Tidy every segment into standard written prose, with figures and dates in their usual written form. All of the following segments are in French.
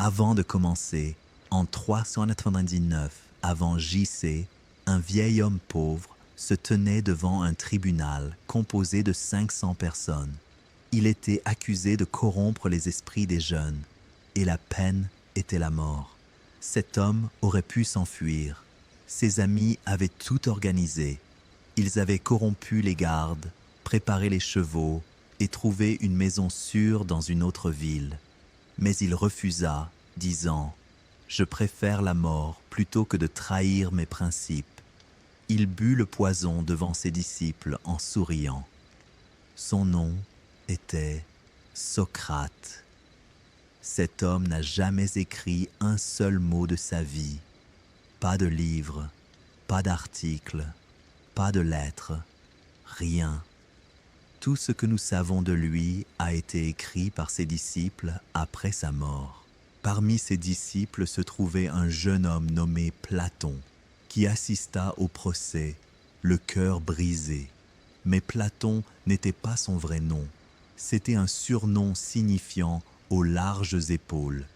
Avant de commencer, en 399 avant JC, un vieil homme pauvre se tenait devant un tribunal composé de 500 personnes. Il était accusé de corrompre les esprits des jeunes, et la peine était la mort. Cet homme aurait pu s'enfuir. Ses amis avaient tout organisé. Ils avaient corrompu les gardes, préparé les chevaux et trouvé une maison sûre dans une autre ville. Mais il refusa, disant « Je préfère la mort plutôt que de trahir mes principes. » Il but le poison devant ses disciples en souriant. Son nom était Socrate. Cet homme n'a jamais écrit un seul mot de sa vie. Pas de livre, pas d'article, pas de lettre, rien. Tout ce que nous savons de lui a été écrit par ses disciples après sa mort. Parmi ses disciples se trouvait un jeune homme nommé Platon, qui assista au procès, le cœur brisé. Mais Platon n'était pas son vrai nom. C'était un surnom signifiant aux larges épaules,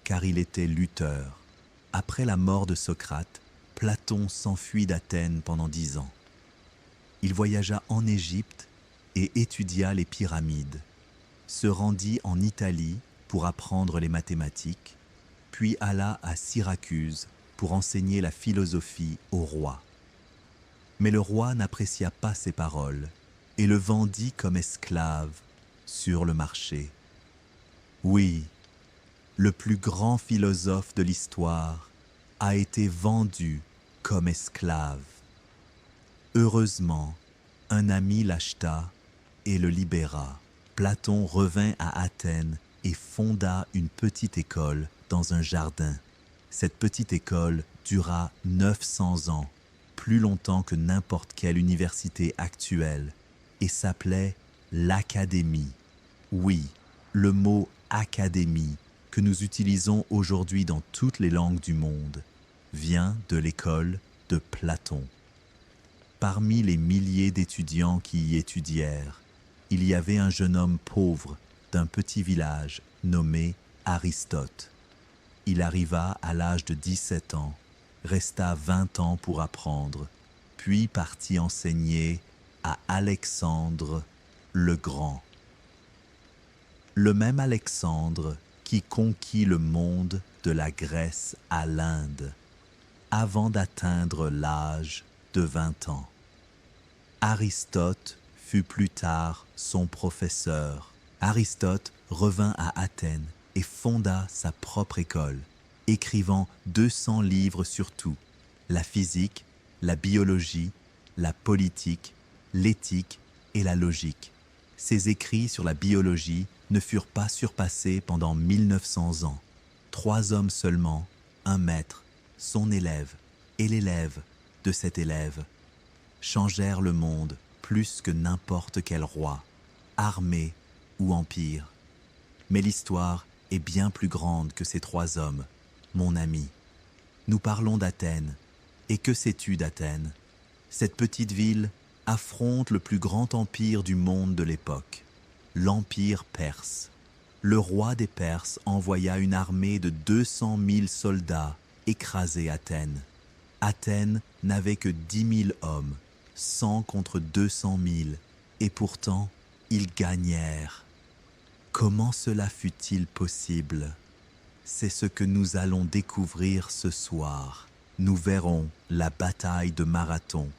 car il était lutteur. Après la mort de Socrate, Platon s'enfuit d'Athènes pendant 10 ans. Il voyagea en Égypte et étudia les pyramides, se rendit en Italie pour apprendre les mathématiques, puis alla à Syracuse pour enseigner la philosophie au roi. Mais le roi n'apprécia pas ses paroles et le vendit comme esclave sur le marché. Oui, le plus grand philosophe de l'histoire a été vendu comme esclave. Heureusement, un ami l'acheta et le libéra. Platon revint à Athènes et fonda une petite école dans un jardin. Cette petite école dura 900 ans, plus longtemps que n'importe quelle université actuelle, et s'appelait l'Académie. Oui, le mot académie que nous utilisons aujourd'hui dans toutes les langues du monde vient de l'école de Platon. Parmi les milliers d'étudiants qui y étudièrent, il y avait un jeune homme pauvre d'un petit village nommé Aristote. Il arriva à l'âge de 17 ans, resta 20 ans pour apprendre, puis partit enseigner à Alexandre le Grand. Le même Alexandre qui conquit le monde de la Grèce à l'Inde, avant d'atteindre l'âge de 20 ans. Aristote fut plus tard son professeur. Aristote revint à Athènes et fonda sa propre école, écrivant 200 livres sur tout, la physique, la biologie, la politique, l'éthique et la logique. Ses écrits sur la biologie ne furent pas surpassés pendant 1900 ans. 3 hommes seulement, un maître, son élève et l'élève de cet élève, changèrent le monde plus que n'importe quel roi, armée ou empire. Mais l'histoire est bien plus grande que ces 3 hommes, mon ami. Nous parlons d'Athènes. Et que sais-tu d'Athènes? Cette petite ville affronte le plus grand empire du monde de l'époque, l'Empire perse. Le roi des Perses envoya une armée de 200 000 soldats écraser Athènes. Athènes n'avait que 10 000 hommes, 100 contre 200 000, et pourtant, ils gagnèrent. Comment cela fut-il possible? C'est ce que nous allons découvrir ce soir. Nous verrons la bataille de Marathon,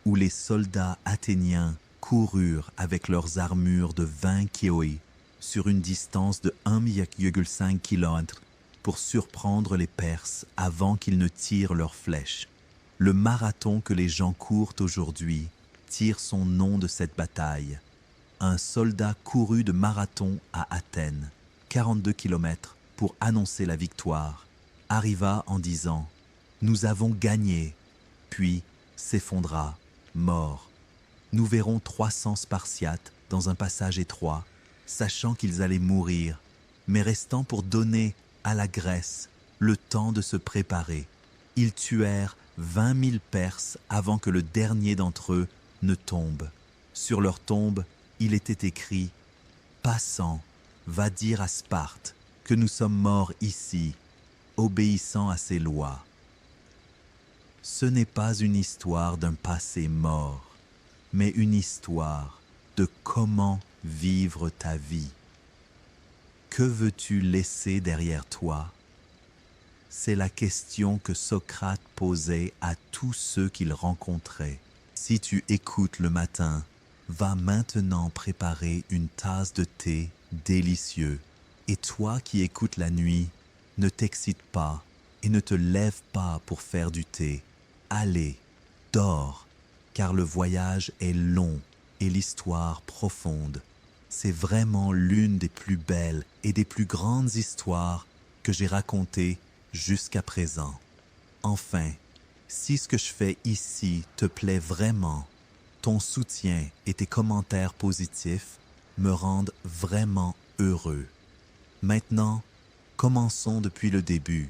où les soldats athéniens coururent avec leurs armures de 20 kioï sur une distance de 1,5 km pour surprendre les Perses avant qu'ils ne tirent leurs flèches. Le marathon que les gens courent aujourd'hui tire son nom de cette bataille. Un soldat courut de Marathon à Athènes, 42 km, pour annoncer la victoire, arriva en disant « Nous avons gagné », puis s'effondra, mort. Nous verrons 300 Spartiates dans un passage étroit, sachant qu'ils allaient mourir, mais restant pour donner à la Grèce le temps de se préparer. Ils tuèrent 20 000 Perses avant que le dernier d'entre eux ne tombe. Sur leur tombe, il était écrit « Passant, va dire à Sparte que nous sommes morts ici, obéissant à ces lois. Ce n'est pas une histoire d'un passé mort, mais une histoire de comment vivre ta vie. Que veux-tu laisser derrière toi? C'est la question que Socrate posait à tous ceux qu'il rencontrait. Si tu écoutes le matin, va maintenant préparer une tasse de thé délicieux. Et toi qui écoutes la nuit, ne t'excite pas et ne te lève pas pour faire du thé. Allez, dors, car le voyage est long et l'histoire profonde. C'est vraiment l'une des plus belles et des plus grandes histoires que j'ai racontées jusqu'à présent. Enfin, si ce que je fais ici te plaît vraiment, ton soutien et tes commentaires positifs me rendent vraiment heureux. Maintenant, commençons depuis le début,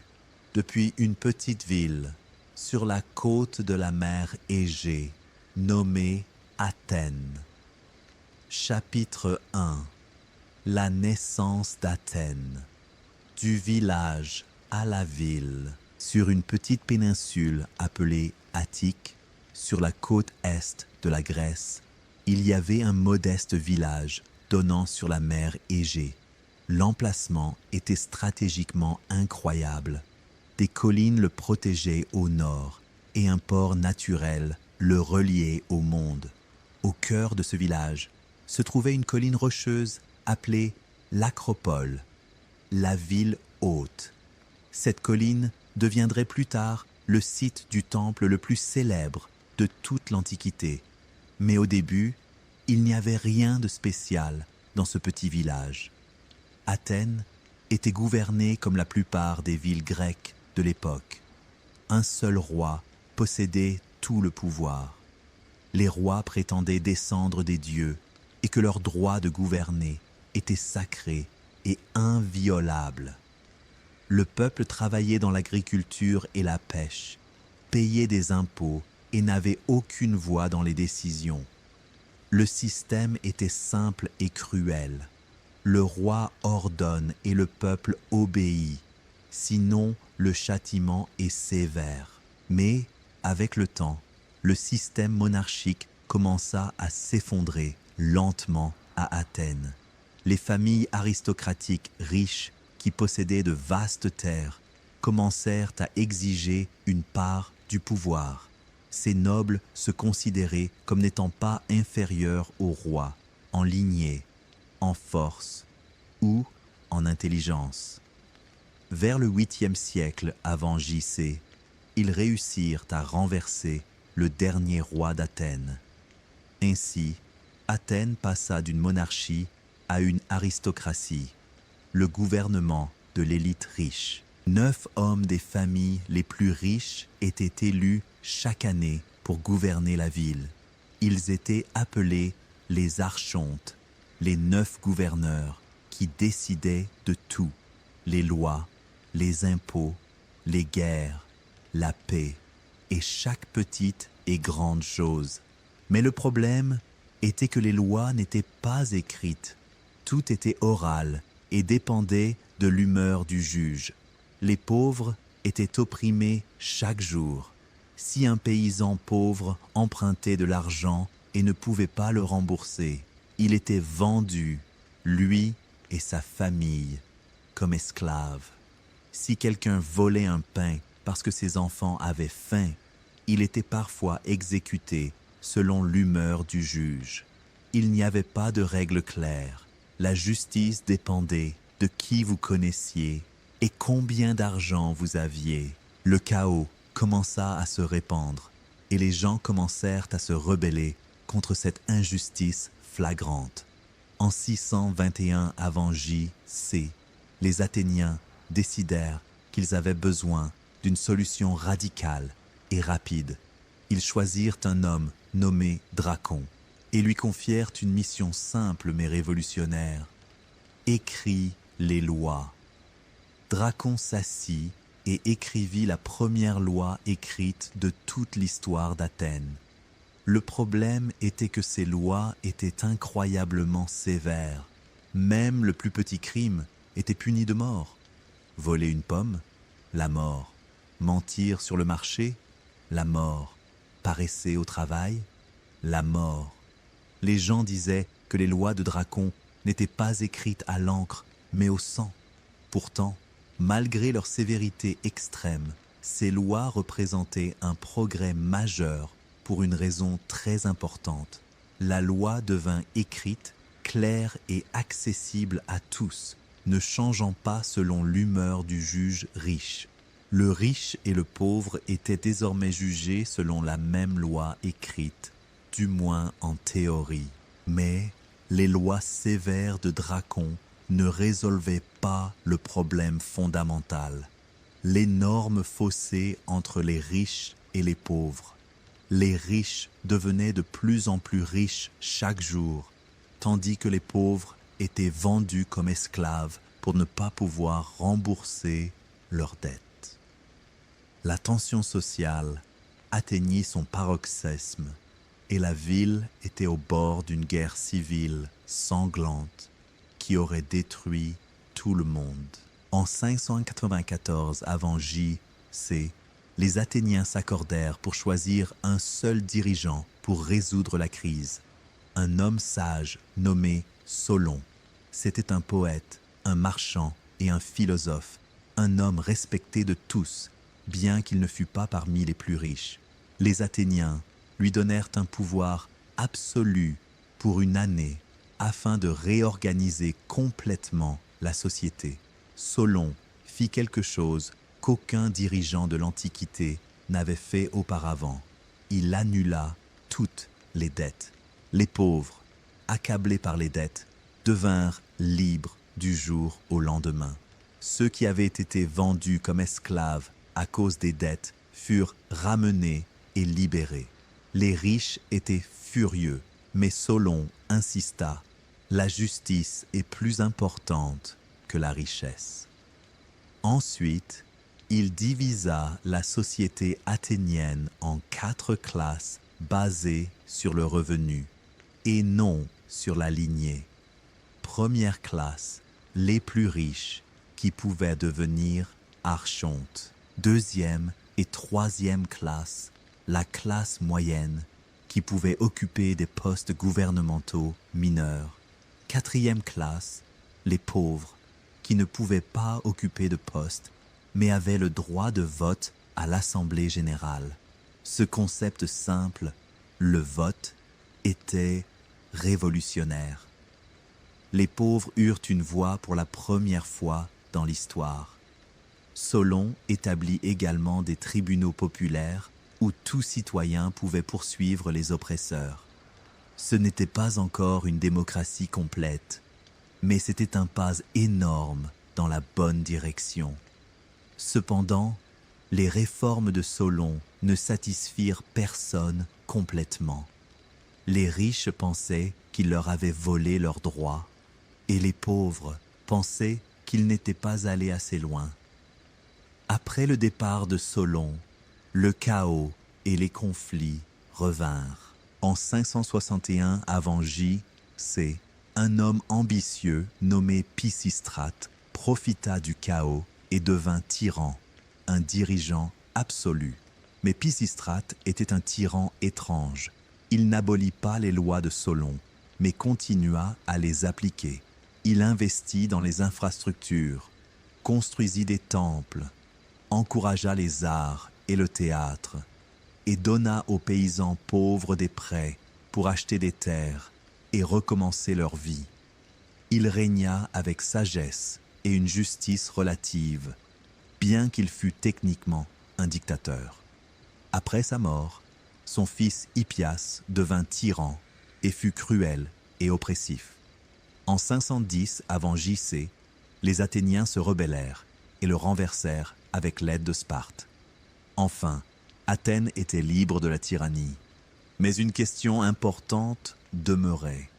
depuis une petite ville sur la côte de la mer Égée, nommée Athènes. Chapitre 1. La naissance d'Athènes. Du village à la ville, sur une petite péninsule appelée Attique, sur la côte est de la Grèce, il y avait un modeste village donnant sur la mer Égée. L'emplacement était stratégiquement incroyable. Des collines le protégeaient au nord et un port naturel le reliait au monde. Au cœur de ce village se trouvait une colline rocheuse appelée l'Acropole, la ville haute. Cette colline deviendrait plus tard le site du temple le plus célèbre de toute l'Antiquité. Mais au début, il n'y avait rien de spécial dans ce petit village. Athènes était gouvernée comme la plupart des villes grecques de l'époque. Un seul roi possédait tout le pouvoir. Les rois prétendaient descendre des dieux et que leur droit de gouverner était sacré et inviolable. Le peuple travaillait dans l'agriculture et la pêche, payait des impôts et n'avait aucune voix dans les décisions. Le système était simple et cruel. Le roi ordonne et le peuple obéit, sinon le châtiment est sévère. Mais, avec le temps, le système monarchique commença à s'effondrer lentement à Athènes. Les familles aristocratiques riches qui possédaient de vastes terres commencèrent à exiger une part du pouvoir. Ces nobles se considéraient comme n'étant pas inférieurs au roi, en lignée, en force ou en intelligence. Vers le 8e siècle avant J.C., ils réussirent à renverser le dernier roi d'Athènes. Ainsi, Athènes passa d'une monarchie à une aristocratie, le gouvernement de l'élite riche. 9 hommes des familles les plus riches étaient élus chaque année pour gouverner la ville. Ils étaient appelés les archontes, les 9 gouverneurs qui décidaient de tout, les lois, les impôts, les guerres, la paix et chaque petite et grande chose. Mais le problème était que les lois n'étaient pas écrites. Tout était oral et dépendait de l'humeur du juge. Les pauvres étaient opprimés chaque jour. Si un paysan pauvre empruntait de l'argent et ne pouvait pas le rembourser, il était vendu, lui et sa famille, comme esclave. Si quelqu'un volait un pain parce que ses enfants avaient faim, il était parfois exécuté selon l'humeur du juge. Il n'y avait pas de règles claires. La justice dépendait de qui vous connaissiez et combien d'argent vous aviez. Le chaos commença à se répandre et les gens commencèrent à se rebeller contre cette injustice flagrante. En 621 avant J.C., les Athéniens décidèrent qu'ils avaient besoin d'une solution radicale et rapide. Ils choisirent un homme nommé Dracon et lui confièrent une mission simple mais révolutionnaire. Écris les lois. Dracon s'assit et écrivit la première loi écrite de toute l'histoire d'Athènes. Le problème était que ces lois étaient incroyablement sévères. Même le plus petit crime était puni de mort. Voler une pomme, la mort. Mentir sur le marché, la mort. Paresser au travail, la mort. Les gens disaient que les lois de Dracon n'étaient pas écrites à l'encre, mais au sang. Pourtant, malgré leur sévérité extrême, ces lois représentaient un progrès majeur pour une raison très importante. La loi devint écrite, claire et accessible à tous, ne changeant pas selon l'humeur du juge riche. Le riche et le pauvre étaient désormais jugés selon la même loi écrite, du moins en théorie. Mais les lois sévères de Dracon ne résolvaient pas le problème fondamental, l'énorme fossé entre les riches et les pauvres. Les riches devenaient de plus en plus riches chaque jour, tandis que les pauvres étaient vendus comme esclaves pour ne pas pouvoir rembourser leurs dettes. La tension sociale atteignit son paroxysme et la ville était au bord d'une guerre civile sanglante qui aurait détruit tout le monde. En 594 avant J.C., les Athéniens s'accordèrent pour choisir un seul dirigeant pour résoudre la crise, un homme sage nommé Solon. C'était un poète, un marchand et un philosophe, un homme respecté de tous, bien qu'il ne fût pas parmi les plus riches. Les Athéniens lui donnèrent un pouvoir absolu pour une année afin de réorganiser complètement la société. Solon fit quelque chose qu'aucun dirigeant de l'Antiquité n'avait fait auparavant. Il annula toutes les dettes. Les pauvres, accablés par les dettes, devinrent libres du jour au lendemain. Ceux qui avaient été vendus comme esclaves à cause des dettes furent ramenés et libérés. Les riches étaient furieux, mais Solon insista. La justice est plus importante que la richesse. Ensuite, il divisa la société athénienne en 4 classes basées sur le revenu et non sur la lignée. Première classe, les plus riches qui pouvaient devenir archontes. Deuxième et troisième classe, la classe moyenne qui pouvait occuper des postes gouvernementaux mineurs. Quatrième classe, les pauvres qui ne pouvaient pas occuper de poste mais avaient le droit de vote à l'Assemblée générale. Ce concept simple, le vote, était révolutionnaire. Les pauvres eurent une voix pour la première fois dans l'histoire. Solon établit également des tribunaux populaires où tout citoyen pouvait poursuivre les oppresseurs. Ce n'était pas encore une démocratie complète, mais c'était un pas énorme dans la bonne direction. Cependant, les réformes de Solon ne satisfirent personne complètement. Les riches pensaient qu'il leur avait volé leurs droits, et les pauvres pensaient qu'ils n'étaient pas allés assez loin. Après le départ de Solon, le chaos et les conflits revinrent. En 561 avant J.C., un homme ambitieux nommé Pisistrate profita du chaos et devint tyran, un dirigeant absolu. Mais Pisistrate était un tyran étrange. Il n'abolit pas les lois de Solon, mais continua à les appliquer. Il investit dans les infrastructures, construisit des temples, encouragea les arts et le théâtre, et donna aux paysans pauvres des prêts pour acheter des terres et recommencer leur vie. Il régna avec sagesse et une justice relative, bien qu'il fût techniquement un dictateur. Après sa mort, son fils Hippias devint tyran et fut cruel et oppressif. En 510 avant J.C., les Athéniens se rebellèrent et le renversèrent avec l'aide de Sparte. Enfin, Athènes était libre de la tyrannie. Mais une question importante demeurait.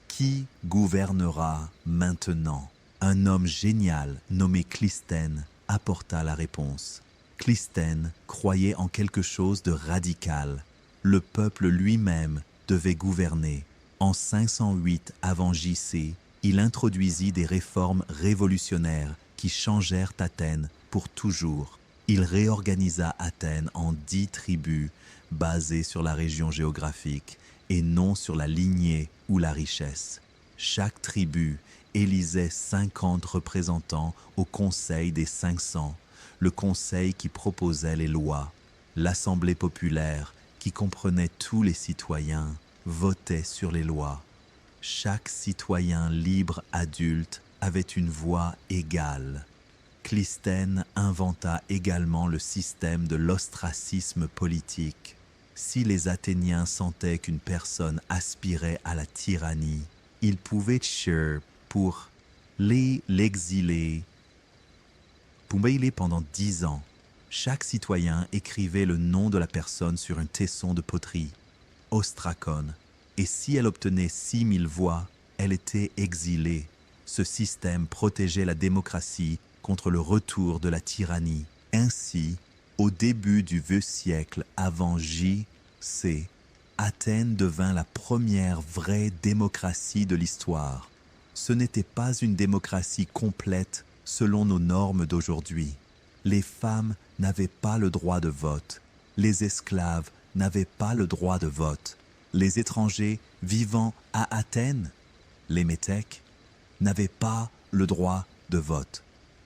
Qui gouvernera maintenant ? Un homme génial nommé Clisthène apporta la réponse. Clisthène croyait en quelque chose de radical. Le peuple lui-même devait gouverner. En 508 avant J.C., Il introduisit des réformes révolutionnaires qui changèrent Athènes pour toujours. Il réorganisa Athènes en 10 tribus basées sur la région géographique et non sur la lignée ou la richesse. Chaque tribu élisait 50 représentants au Conseil des 500, le conseil qui proposait les lois. L'Assemblée populaire, qui comprenait tous les citoyens, votait sur les lois. Chaque citoyen libre adulte avait une voix égale. Clisthène inventa également le système de l'ostracisme politique. Si les Athéniens sentaient qu'une personne aspirait à la tyrannie, ils pouvaient chercher pour l'exiler pendant 10 ans. Chaque citoyen écrivait le nom de la personne sur un tesson de poterie, ostracone, et si elle obtenait 6000 voix, elle était exilée. Ce système protégeait la démocratie contre le retour de la tyrannie. Ainsi, au début du vieux siècle avant J.C., Athènes devint la première vraie démocratie de l'histoire. Ce n'était pas une démocratie complète selon nos normes d'aujourd'hui. Les femmes n'avaient pas le droit de vote. Les esclaves n'avaient pas le droit de vote. Les étrangers vivant à Athènes, les métèques, n'avaient pas le droit de vote.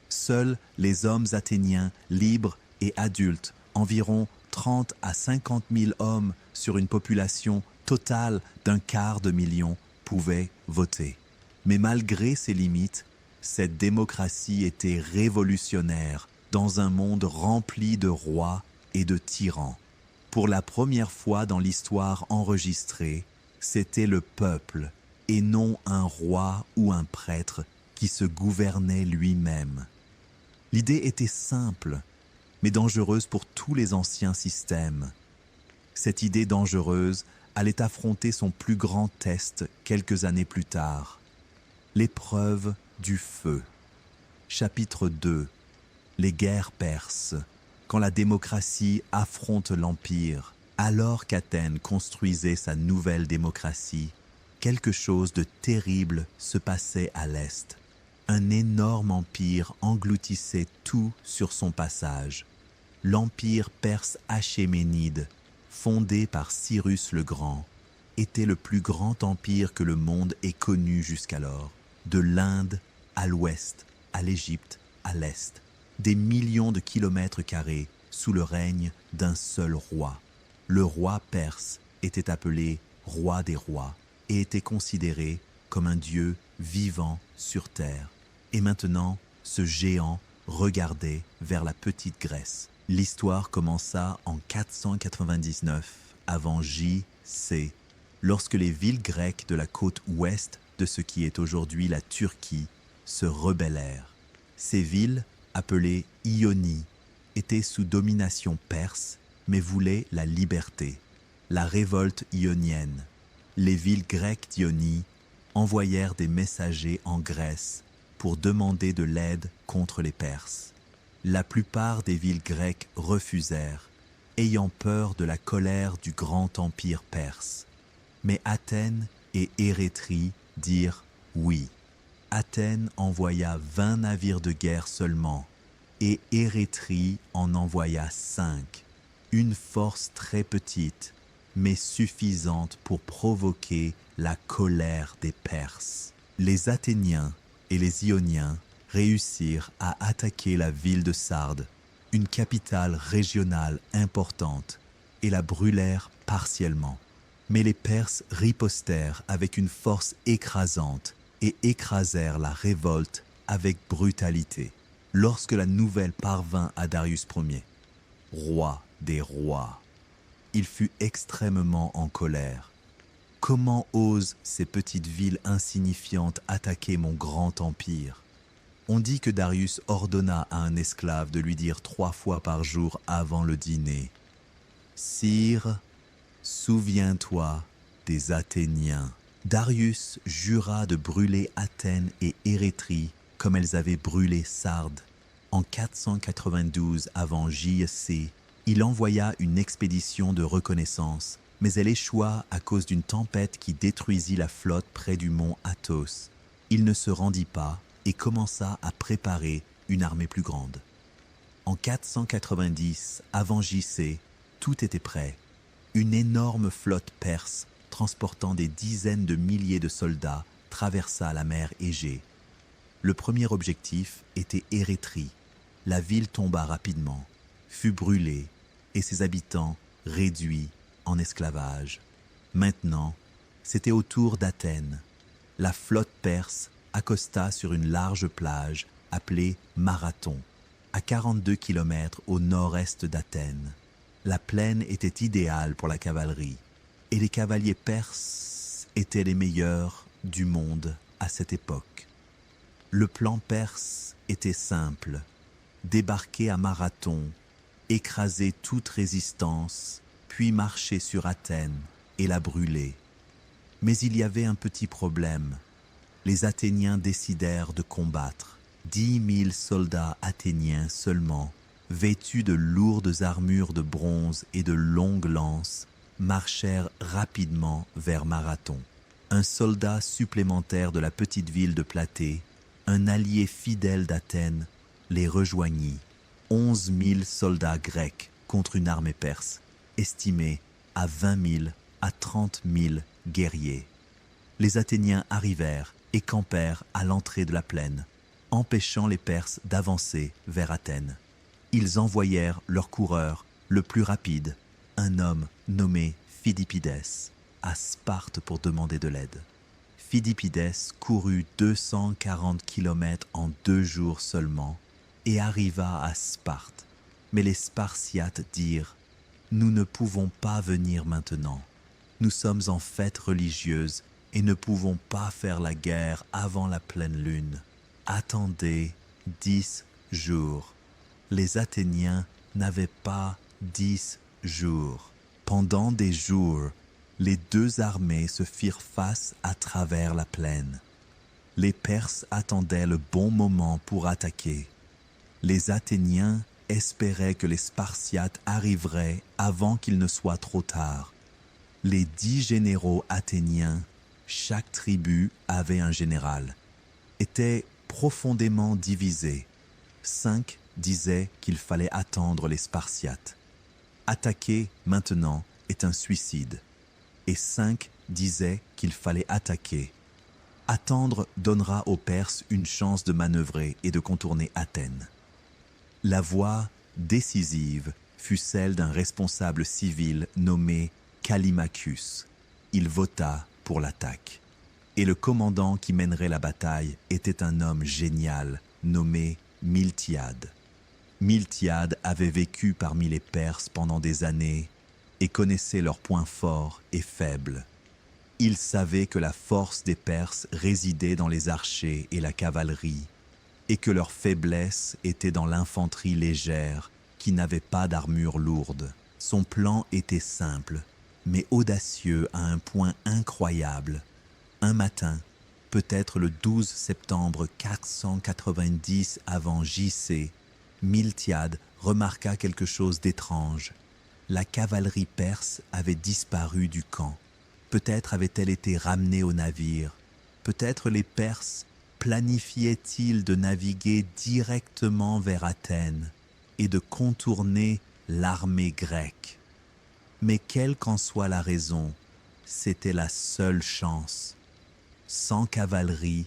Seuls les hommes athéniens libres et adultes, environ 30 à 50 000 hommes sur une population totale d'1/4 million, pouvaient voter. Mais malgré ces limites, cette démocratie était révolutionnaire dans un monde rempli de rois et de tyrans. Pour la première fois dans l'histoire enregistrée, c'était le peuple et non un roi ou un prêtre qui se gouvernait lui-même. L'idée était simple, mais dangereuse pour tous les anciens systèmes. Cette idée dangereuse allait affronter son plus grand test quelques années plus tard. L'épreuve du feu. Chapitre 2. Les guerres perses. Quand la démocratie affronte l'Empire, alors qu'Athènes construisait sa nouvelle démocratie, quelque chose de terrible se passait à l'Est. Un énorme empire engloutissait tout sur son passage. L'empire perse achéménide, fondé par Cyrus le Grand, était le plus grand empire que le monde ait connu jusqu'alors. De l'Inde à l'ouest, à l'Égypte, à l'est, des millions de kilomètres carrés sous le règne d'un seul roi. Le roi perse était appelé roi des rois et était considéré comme un dieu vivant sur terre. Et maintenant, ce géant regardait vers la petite Grèce. L'histoire commença en 499 avant J.C., lorsque les villes grecques de la côte ouest de ce qui est aujourd'hui la Turquie se rebellèrent. Ces villes, appelées Ionies, étaient sous domination perse, mais voulaient la liberté. La révolte ionienne. Les villes grecques d'Ionie envoyèrent des messagers en Grèce pour demander de l'aide contre les Perses. La plupart des villes grecques refusèrent, ayant peur de la colère du grand empire perse. Mais Athènes et Érétrie dirent oui. Athènes envoya 20 navires de guerre seulement, et Érétrie en envoya 5. Une force très petite, mais suffisante pour provoquer la colère des Perses. Les Athéniens et les Ioniens réussirent à attaquer la ville de Sardes, une capitale régionale importante, et la brûlèrent partiellement. Mais les Perses ripostèrent avec une force écrasante et écrasèrent la révolte avec brutalité. Lorsque la nouvelle parvint à Darius Ier, roi des rois, il fut extrêmement en colère. Comment osent ces petites villes insignifiantes attaquer mon grand empire? On dit que Darius ordonna à un esclave de lui dire 3 fois par jour avant le dîner: « Sire, souviens-toi des Athéniens. » Darius jura de brûler Athènes et Érétrie comme elles avaient brûlé Sardes. En 492 avant J.C., il envoya une expédition de reconnaissance, mais elle échoua à cause d'une tempête qui détruisit la flotte près du mont Athos. Il ne se rendit pas et commença à préparer une armée plus grande. En 490 avant JC, tout était prêt. Une énorme flotte perse, transportant des dizaines de milliers de soldats, traversa la mer Égée. Le premier objectif était Érétrie. La ville tomba rapidement, fut brûlée et ses habitants réduits en esclavage. Maintenant, c'était au tour d'Athènes. La flotte perse accosta sur une large plage appelée Marathon, à 42 km au nord-est d'Athènes. La plaine était idéale pour la cavalerie, et les cavaliers perses étaient les meilleurs du monde à cette époque. Le plan perse était simple: débarquer à Marathon, écraser toute résistance, puis marcher sur Athènes et la brûler. Mais il y avait un petit problème. Les Athéniens décidèrent de combattre. 10 000 soldats athéniens seulement, vêtus de lourdes armures de bronze et de longues lances, marchèrent rapidement vers Marathon. Un soldat supplémentaire de la petite ville de Platée, un allié fidèle d'Athènes, les rejoignit. 11 000 soldats grecs contre une armée perse, estimée à 20 000 à 30 000 guerriers. Les Athéniens arrivèrent et campèrent à l'entrée de la plaine, empêchant les Perses d'avancer vers Athènes. Ils envoyèrent leur coureur le plus rapide, un homme nommé Phidippides, à Sparte pour demander de l'aide. Phidippides courut 240 km en 2 jours seulement et arriva à Sparte. Mais les Spartiates dirent: « Nous ne pouvons pas venir maintenant. Nous sommes en fête religieuse et ne pouvons pas faire la guerre avant la pleine lune. Attendez 10 jours. » Les Athéniens n'avaient pas 10 jours. Pendant des jours, les deux armées se firent face à travers la plaine. Les Perses attendaient le bon moment pour attaquer. Les Athéniens espéraient que les Spartiates arriveraient avant qu'il ne soit trop tard. Les 10 généraux athéniens, chaque tribu avait un général, étaient profondément divisés. 5 disaient qu'il fallait attendre les Spartiates. Attaquer maintenant est un suicide. Et 5 disaient qu'il fallait attaquer. Attendre donnera aux Perses une chance de manœuvrer et de contourner Athènes. La voix décisive fut celle d'un responsable civil nommé Callimachus. Il vota pour l'attaque. Et le commandant qui mènerait la bataille était un homme génial nommé Miltiade. Miltiade avait vécu parmi les Perses pendant des années et connaissait leurs points forts et faibles. Il savait que la force des Perses résidait dans les archers et la cavalerie, et que leur faiblesse était dans l'infanterie légère qui n'avait pas d'armure lourde. Son plan était simple, mais audacieux à un point incroyable. Un matin, peut-être le 12 septembre 490 avant JC, Miltiade remarqua quelque chose d'étrange. La cavalerie perse avait disparu du camp. Peut-être avait-elle été ramenée au navire. Peut-être les Perses planifiaient-ils de naviguer directement vers Athènes et de contourner l'armée grecque. Mais quelle qu'en soit la raison, c'était la seule chance. Sans cavalerie,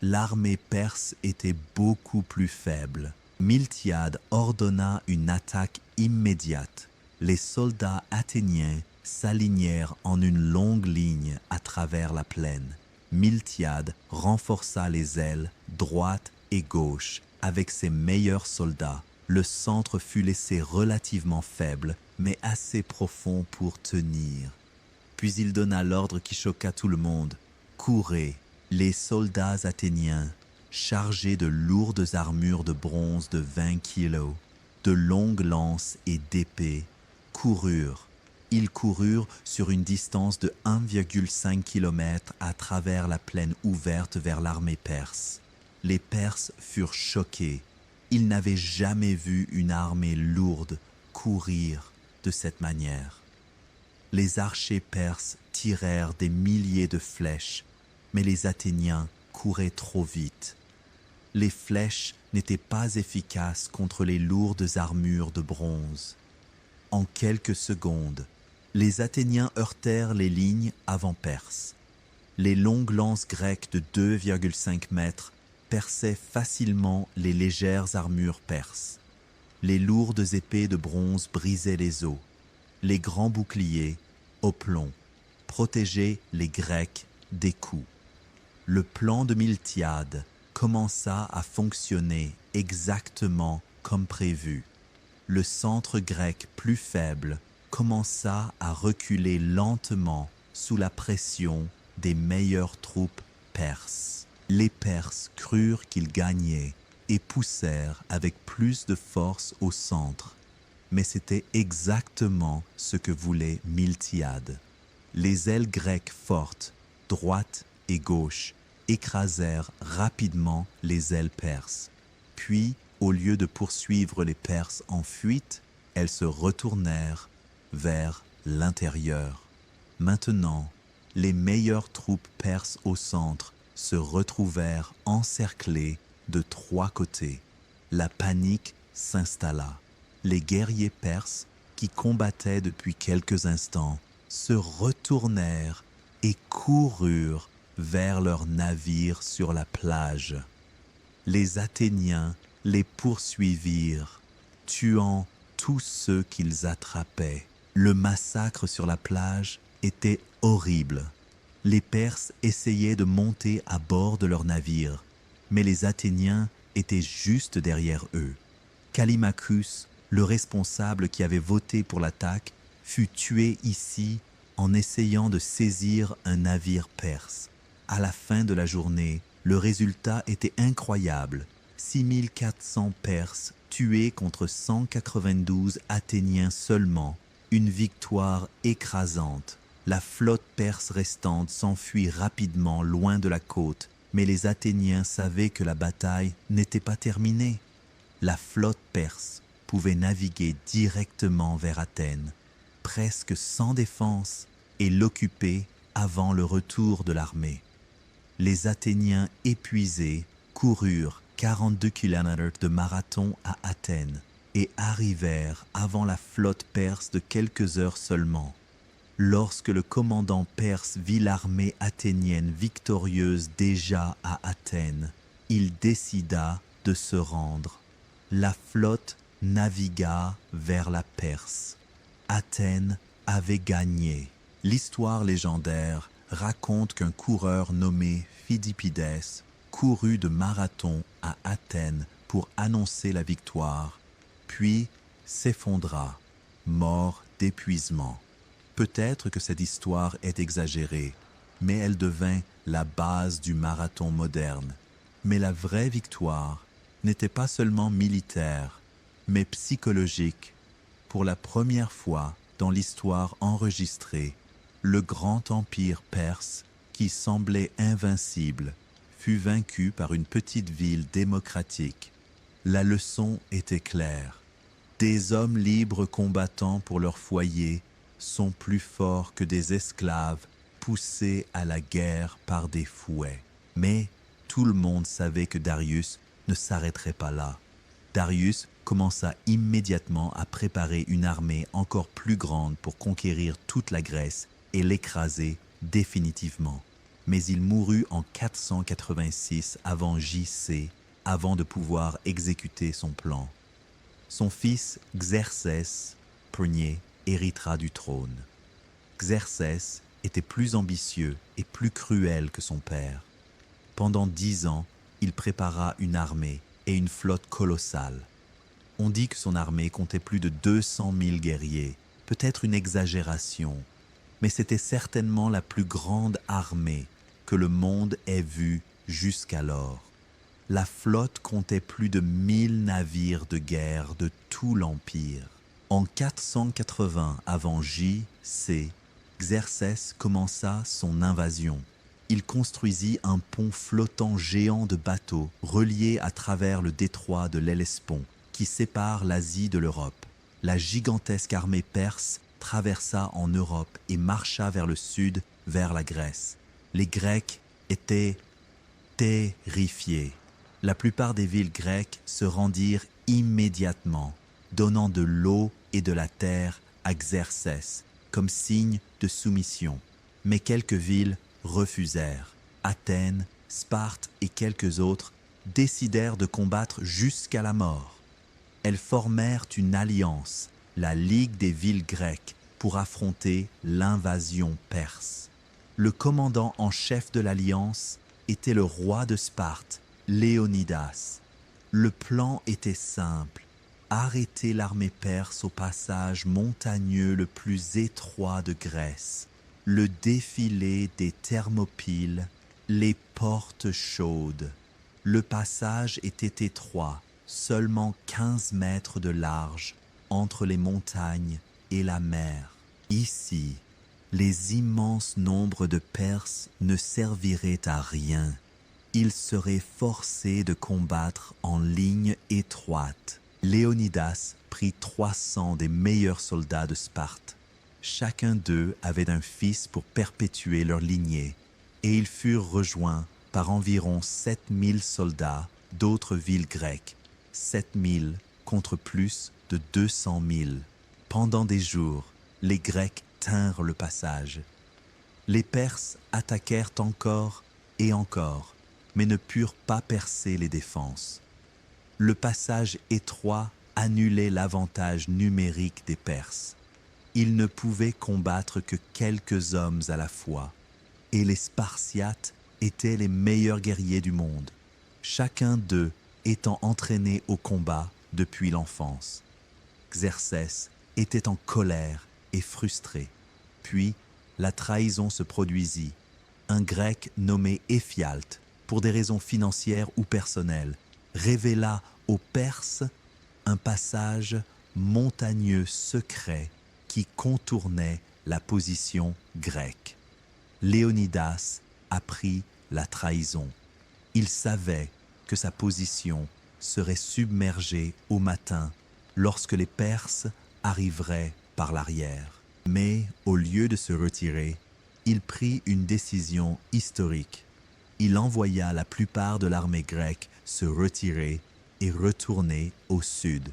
l'armée perse était beaucoup plus faible. Miltiade ordonna une attaque immédiate. Les soldats athéniens s'alignèrent en une longue ligne à travers la plaine. Miltiade renforça les ailes droite et gauche avec ses meilleurs soldats. Le centre fut laissé relativement faible, mais assez profond pour tenir. Puis il donna l'ordre qui choqua tout le monde. Courez! Les soldats athéniens, chargés de lourdes armures de bronze de 20 kilos, de longues lances et d'épées, coururent. Ils coururent sur une distance de 1,5 km à travers la plaine ouverte vers l'armée perse. Les Perses furent choqués. Ils n'avaient jamais vu une armée lourde courir de cette manière. Les archers perses tirèrent des milliers de flèches, mais les Athéniens couraient trop vite. Les flèches n'étaient pas efficaces contre les lourdes armures de bronze. En quelques secondes, les Athéniens heurtèrent les lignes avant-perses. Les longues lances grecques de 2,5 mètres perçaient facilement les légères armures perses. Les lourdes épées de bronze brisaient les os. Les grands boucliers, au plomb, protégeaient les Grecs des coups. Le plan de Miltiade commença à fonctionner exactement comme prévu. Le centre grec plus faible commença à reculer lentement sous la pression des meilleures troupes perses. Les Perses crurent qu'ils gagnaient et poussèrent avec plus de force au centre. Mais c'était exactement ce que voulait Miltiade. Les ailes grecques fortes, droite et gauche, écrasèrent rapidement les ailes perses. Puis, au lieu de poursuivre les Perses en fuite, elles se retournèrent vers l'intérieur. Maintenant, les meilleures troupes perses au centre se retrouvèrent encerclées de 3 côtés. La panique s'installa. Les guerriers perses, qui combattaient depuis quelques instants, se retournèrent et coururent vers leurs navires sur la plage. Les Athéniens les poursuivirent, tuant tous ceux qu'ils attrapaient. Le massacre sur la plage était horrible. Les Perses essayaient de monter à bord de leurs navires, mais les Athéniens étaient juste derrière eux. Callimachus, le responsable qui avait voté pour l'attaque, fut tué ici en essayant de saisir un navire perse. À la fin de la journée, le résultat était incroyable. 6400 Perses tués contre 192 Athéniens seulement. Une victoire écrasante. La flotte perse restante s'enfuit rapidement loin de la côte, mais les Athéniens savaient que la bataille n'était pas terminée. La flotte perse pouvait naviguer directement vers Athènes, presque sans défense, et l'occuper avant le retour de l'armée. Les Athéniens épuisés coururent 42 km de marathon à Athènes et arrivèrent avant la flotte perse de quelques heures seulement. Lorsque le commandant perse vit l'armée athénienne victorieuse déjà à Athènes, il décida de se rendre. La flotte navigua vers la Perse. Athènes avait gagné. L'histoire légendaire raconte qu'un coureur nommé Phidippides courut de marathon à Athènes pour annoncer la victoire, puis s'effondra, mort d'épuisement. Peut-être que cette histoire est exagérée, mais elle devint la base du marathon moderne. Mais la vraie victoire n'était pas seulement militaire, mais psychologique. Pour la première fois dans l'histoire enregistrée, le grand empire perse, qui semblait invincible, fut vaincu par une petite ville démocratique. La leçon était claire. Des hommes libres combattant pour leur foyer sont plus forts que des esclaves poussés à la guerre par des fouets. Mais tout le monde savait que Darius ne s'arrêterait pas là. Darius commença immédiatement à préparer une armée encore plus grande pour conquérir toute la Grèce et l'écraser définitivement. Mais il mourut en 486 avant J.C., avant de pouvoir exécuter son plan. Son fils Xerxès Ier héritera du trône. Xerxès était plus ambitieux et plus cruel que son père. Pendant 10 ans, il prépara une armée et une flotte colossale. On dit que son armée comptait plus de 200 000 guerriers, peut-être une exagération, mais c'était certainement la plus grande armée que le monde ait vue jusqu'alors. La flotte comptait plus de 1000 navires de guerre de tout l'Empire. En 480 avant J.C., Xerxès commença son invasion. Il construisit un pont flottant géant de bateaux relié à travers le détroit de l'Hellespont qui sépare l'Asie de l'Europe. La gigantesque armée perse traversa en Europe et marcha vers le sud, vers la Grèce. Les Grecs étaient Terrifiés, la plupart des villes grecques se rendirent immédiatement, donnant de l'eau et de la terre à Xerxès comme signe de soumission. Mais quelques villes refusèrent. Athènes, Sparte et quelques autres décidèrent de combattre jusqu'à la mort. Elles formèrent une alliance, la Ligue des villes grecques, pour affronter l'invasion perse. Le commandant en chef de l'alliance était le roi de Sparte, Léonidas. Le plan était simple: arrêter l'armée perse au passage montagneux le plus étroit de Grèce, le défilé des Thermopyles, les portes chaudes. Le passage était étroit, seulement 15 mètres de large, entre les montagnes et la mer. Ici, les immenses nombres de Perses ne serviraient à rien. Ils seraient forcés de combattre en ligne étroite. Léonidas prit 300 des meilleurs soldats de Sparte. Chacun d'eux avait un fils pour perpétuer leur lignée, et ils furent rejoints par environ 7000 soldats d'autres villes grecques, 7000 contre plus de 200 000. Pendant des jours, les Grecs tinrent le passage. Les Perses attaquèrent encore et encore, mais ne purent pas percer les défenses. Le passage étroit annulait l'avantage numérique des Perses. Ils ne pouvaient combattre que quelques hommes à la fois, et les Spartiates étaient les meilleurs guerriers du monde, chacun d'eux étant entraîné au combat depuis l'enfance. Xerxès était en colère et frustré. Puis, la trahison se produisit. Un Grec nommé Éphialte, pour des raisons financières ou personnelles, révéla aux Perses un passage montagneux secret qui contournait la position grecque. Léonidas apprit la trahison. Il savait que sa position serait submergée au matin lorsque les Perses arriveraient par l'arrière. Mais au lieu de se retirer, il prit une décision historique. Il envoya la plupart de l'armée grecque se retirer et retourner au sud.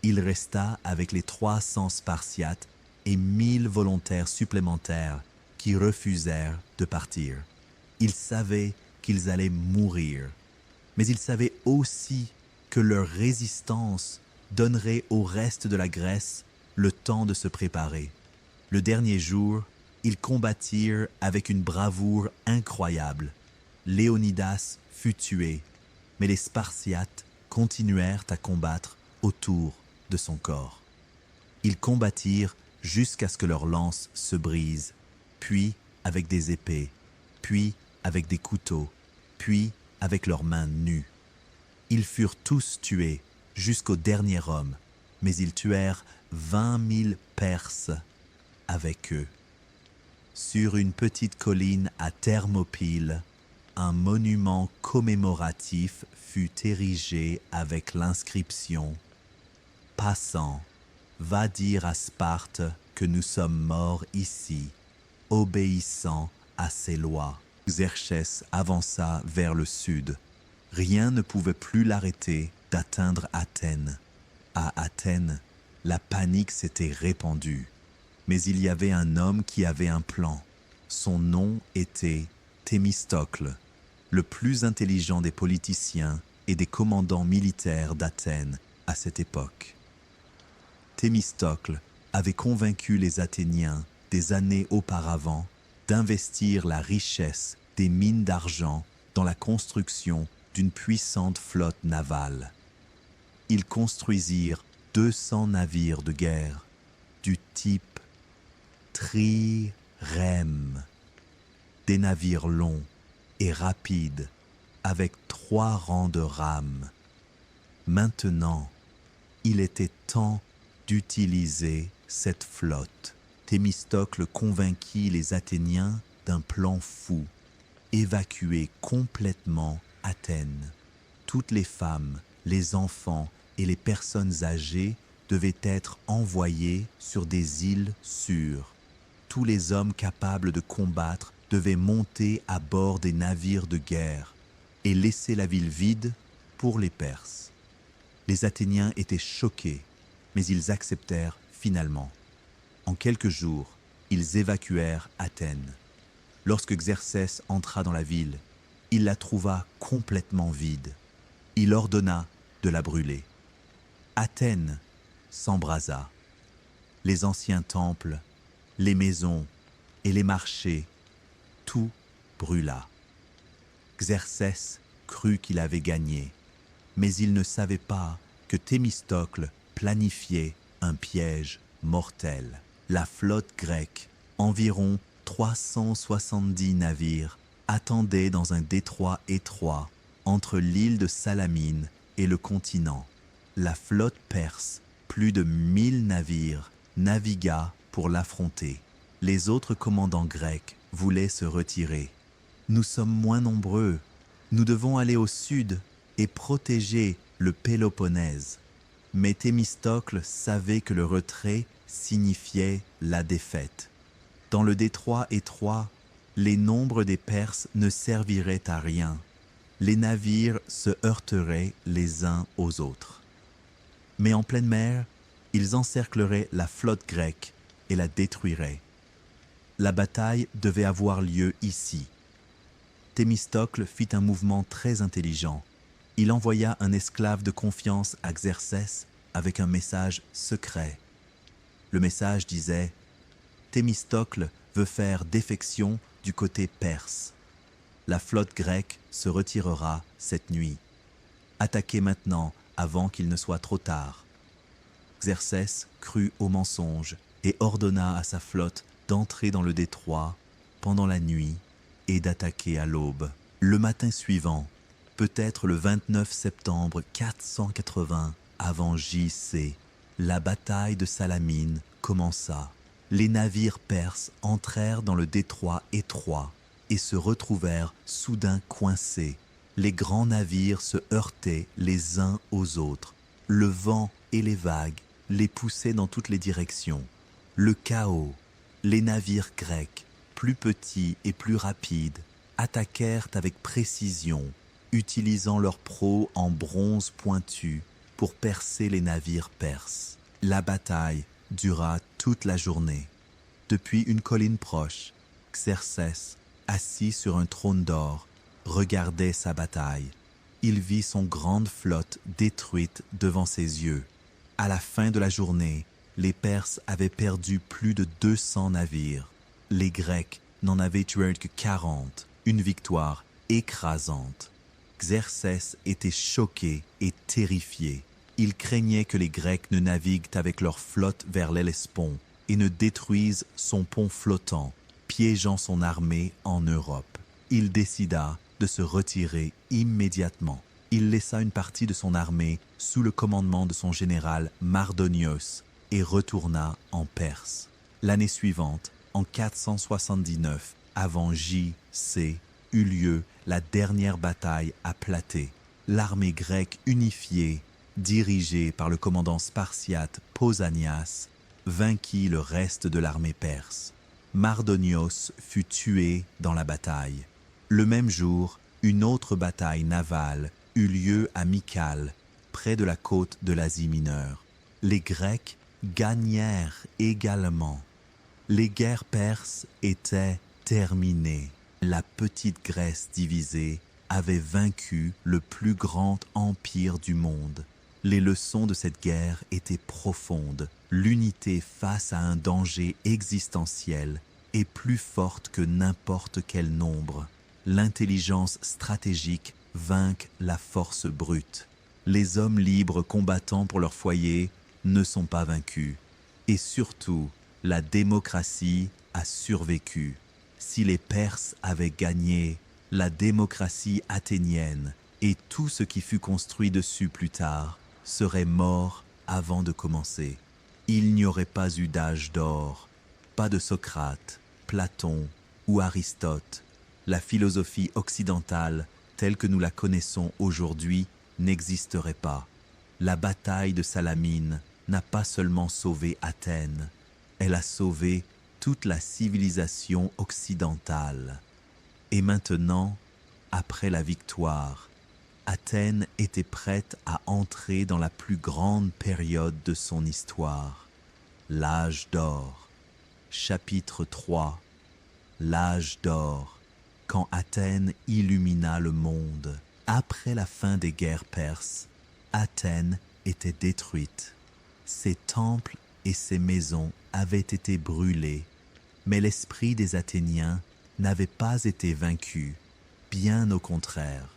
Il resta avec les 300 Spartiates et 1000 volontaires supplémentaires qui refusèrent de partir. Il savait qu'ils allaient mourir, mais il savait aussi que leur résistance donnerait au reste de la Grèce le temps de se préparer. Le dernier jour, ils combattirent avec une bravoure incroyable. Léonidas fut tué, mais les Spartiates continuèrent à combattre autour de son corps. Ils combattirent jusqu'à ce que leurs lances se brisent, puis avec des épées, puis avec des couteaux, puis avec leurs mains nues. Ils furent tous tués jusqu'au dernier homme, mais ils tuèrent 20 000 Perses avec eux. Sur une petite colline à Thermopyles, un monument commémoratif fut érigé avec l'inscription « Passant, va dire à Sparte que nous sommes morts ici, obéissant à ses lois. » Xerxès avança vers le sud. Rien ne pouvait plus l'arrêter d'atteindre Athènes. À Athènes, la panique s'était répandue. Mais il y avait un homme qui avait un plan. Son nom était Thémistocle, le plus intelligent des politiciens et des commandants militaires d'Athènes à cette époque. Thémistocle avait convaincu les Athéniens des années auparavant d'investir la richesse des mines d'argent dans la construction d'une puissante flotte navale. Ils construisirent 200 navires de guerre du type trirème, des navires longs et rapides avec 3 rangs de rames. Maintenant, il était temps d'utiliser cette flotte. Thémistocle convainquit les Athéniens d'un plan fou: évacuer complètement Athènes. Toutes les femmes, les enfants et les personnes âgées devaient être envoyés sur des îles sûres. Tous les hommes capables de combattre devaient monter à bord des navires de guerre, et laisser la ville vide pour les Perses. Les Athéniens étaient choqués, mais ils acceptèrent finalement. En quelques jours, ils évacuèrent Athènes. Lorsque Xerxès entra dans la ville, il la trouva complètement vide. Il ordonna de la brûler. Athènes s'embrasa. Les anciens temples, les maisons et les marchés, tout brûla. Xerxès crut qu'il avait gagné, mais il ne savait pas que Thémistocle planifiait un piège mortel. La flotte grecque, environ 370 navires, attendait dans un détroit étroit entre l'île de Salamine et le continent. La flotte perse, plus de 1000 navires, navigua pour l'affronter. Les autres commandants grecs voulaient se retirer. « Nous sommes moins nombreux. Nous devons aller au sud et protéger le Péloponnèse. » Mais Thémistocle savait que le retrait signifiait la défaite. Dans le détroit étroit, les nombres des Perses ne serviraient à rien. Les navires se heurteraient les uns aux autres. Mais en pleine mer, ils encercleraient la flotte grecque et la détruiraient. La bataille devait avoir lieu ici. Thémistocle fit un mouvement très intelligent. Il envoya un esclave de confiance à Xerxès avec un message secret. Le message disait « Thémistocle veut faire défection du côté perse. La flotte grecque se retirera cette nuit. Attaquez maintenant avant qu'il ne soit trop tard. » Xerxès crut au mensonge et ordonna à sa flotte d'entrer dans le détroit pendant la nuit et d'attaquer à l'aube. Le matin suivant, peut-être le 29 septembre 480 avant J.C., la bataille de Salamine commença. Les navires perses entrèrent dans le détroit étroit et se retrouvèrent soudain coincés. Les grands navires se heurtaient les uns aux autres. Le vent et les vagues les poussaient dans toutes les directions. Le chaos, les navires grecs, plus petits et plus rapides, attaquèrent avec précision, utilisant leurs prows en bronze pointu pour percer les navires perses. La bataille dura toute la journée. Depuis une colline proche, Xerxès, assis sur un trône d'or, regardait sa bataille. Il vit son grande flotte détruite devant ses yeux. À la fin de la journée, les Perses avaient perdu plus de 200 navires. Les Grecs n'en avaient tué que 40, une victoire écrasante. Xerxès était choqué et terrifié. Il craignait que les Grecs ne naviguent avec leur flotte vers l'Hellespont et ne détruisent son pont flottant, piégeant son armée en Europe. Il décida de se retirer immédiatement. Il laissa une partie de son armée sous le commandement de son général Mardonios et retourna en Perse. L'année suivante, en 479 avant J.C., eut lieu la dernière bataille à Platée. L'armée grecque unifiée, dirigée par le commandant spartiate Pausanias, vainquit le reste de l'armée perse. Mardonios fut tué dans la bataille. Le même jour, une autre bataille navale eut lieu à Mycale, près de la côte de l'Asie mineure. Les Grecs gagnèrent également. Les guerres perses étaient terminées. La petite Grèce divisée avait vaincu le plus grand empire du monde. Les leçons de cette guerre étaient profondes. L'unité face à un danger existentiel est plus forte que n'importe quel nombre. L'intelligence stratégique vainc la force brute. Les hommes libres combattant pour leur foyer ne sont pas vaincus. Et surtout, la démocratie a survécu. Si les Perses avaient gagné, la démocratie athénienne et tout ce qui fut construit dessus plus tard serait mort avant de commencer. Il n'y aurait pas eu d'âge d'or, pas de Socrate, Platon ou Aristote. La philosophie occidentale, telle que nous la connaissons aujourd'hui, n'existerait pas. La bataille de Salamine n'a pas seulement sauvé Athènes, elle a sauvé toute la civilisation occidentale. Et maintenant, après la victoire, Athènes était prête à entrer dans la plus grande période de son histoire, l'âge d'or. Chapitre 3. L'âge d'or, quand Athènes illumina le monde. Après la fin des guerres perses, Athènes était détruite. Ses temples et ses maisons avaient été brûlés, mais l'esprit des Athéniens n'avait pas été vaincu, bien au contraire.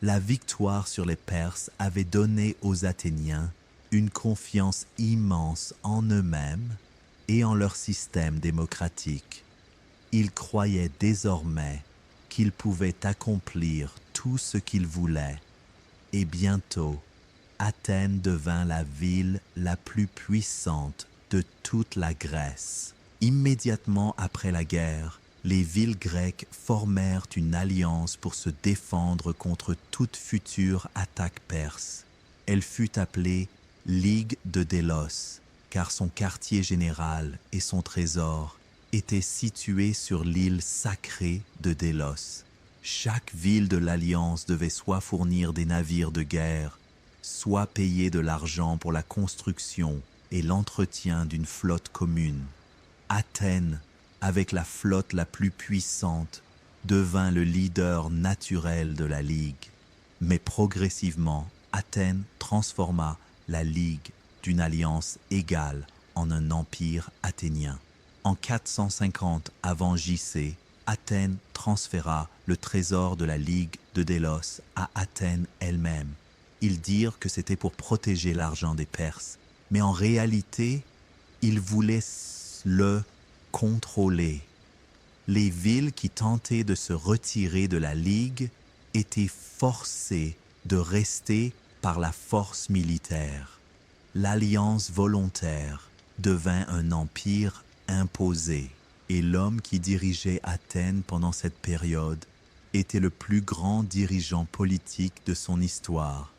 La victoire sur les Perses avait donné aux Athéniens une confiance immense en eux-mêmes et en leur système démocratique. Ils croyaient désormais qu'ils pouvaient accomplir tout ce qu'ils voulaient, et bientôt, Athènes devint la ville la plus puissante de toute la Grèce. Immédiatement après la guerre, les villes grecques formèrent une alliance pour se défendre contre toute future attaque perse. Elle fut appelée Ligue de Délos, car son quartier général et son trésor étaient situés sur l'île sacrée de Délos. Chaque ville de l'Alliance devait soit fournir des navires de guerre, soit payer de l'argent pour la construction et l'entretien d'une flotte commune. Athènes, avec la flotte la plus puissante, devint le leader naturel de la Ligue. Mais progressivement, Athènes transforma la Ligue d'une alliance égale en un empire athénien. En 450 avant J.C., Athènes transféra le trésor de la Ligue de Délos à Athènes elle-même. Ils dirent que c'était pour protéger l'argent des Perses, mais en réalité, ils voulaient le contrôler. Les villes qui tentaient de se retirer de la Ligue étaient forcées de rester par la force militaire. L'alliance volontaire devint un empire imposé, et l'homme qui dirigeait Athènes pendant cette période était le plus grand dirigeant politique de son histoire,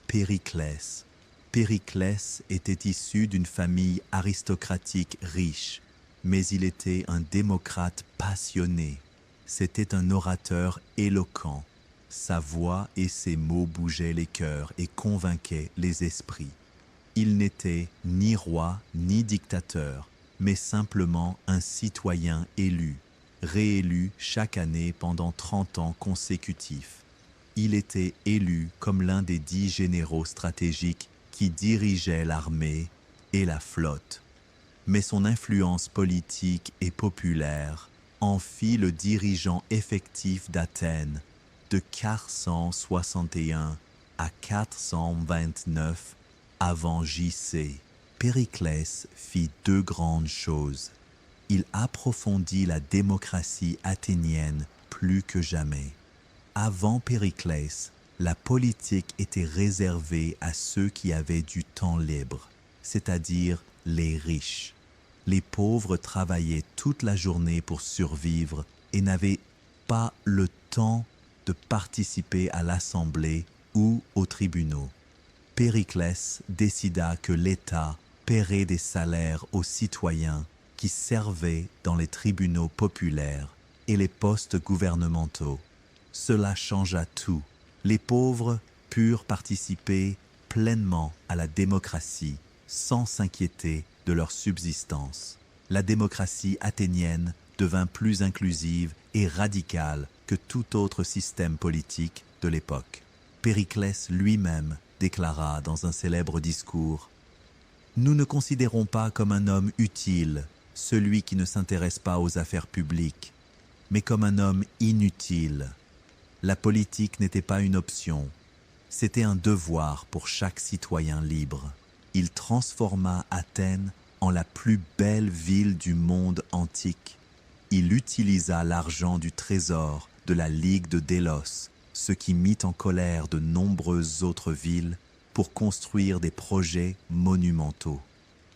Périclès. Périclès était issu d'une famille aristocratique riche, mais il était un démocrate passionné. C'était un orateur éloquent. Sa voix et ses mots bougeaient les cœurs et convainquaient les esprits. Il n'était ni roi ni dictateur, mais simplement un citoyen élu, réélu chaque année pendant 30 ans consécutifs. Il était élu comme l'un des 10 généraux stratégiques qui dirigeaient l'armée et la flotte. Mais son influence politique et populaire en fit le dirigeant effectif d'Athènes de 461 à 429 avant J.C. Périclès fit 2 grandes choses. Il approfondit la démocratie athénienne plus que jamais. Avant Périclès, la politique était réservée à ceux qui avaient du temps libre, c'est-à-dire les riches. Les pauvres travaillaient toute la journée pour survivre et n'avaient pas le temps de participer à l'assemblée ou aux tribunaux. Périclès décida que l'État paierait des salaires aux citoyens qui servaient dans les tribunaux populaires et les postes gouvernementaux. Cela changea tout. Les pauvres purent participer pleinement à la démocratie sans s'inquiéter de leur subsistance. La démocratie athénienne devint plus inclusive et radicale que tout autre système politique de l'époque. Périclès lui-même déclara dans un célèbre discours « Nous ne considérons pas comme un homme utile celui qui ne s'intéresse pas aux affaires publiques, mais comme un homme inutile. La politique n'était pas une option, c'était un devoir pour chaque citoyen libre. » Il transforma Athènes en la plus belle ville du monde antique. Il utilisa l'argent du trésor de la Ligue de Délos, ce qui mit en colère de nombreuses autres villes pour construire des projets monumentaux.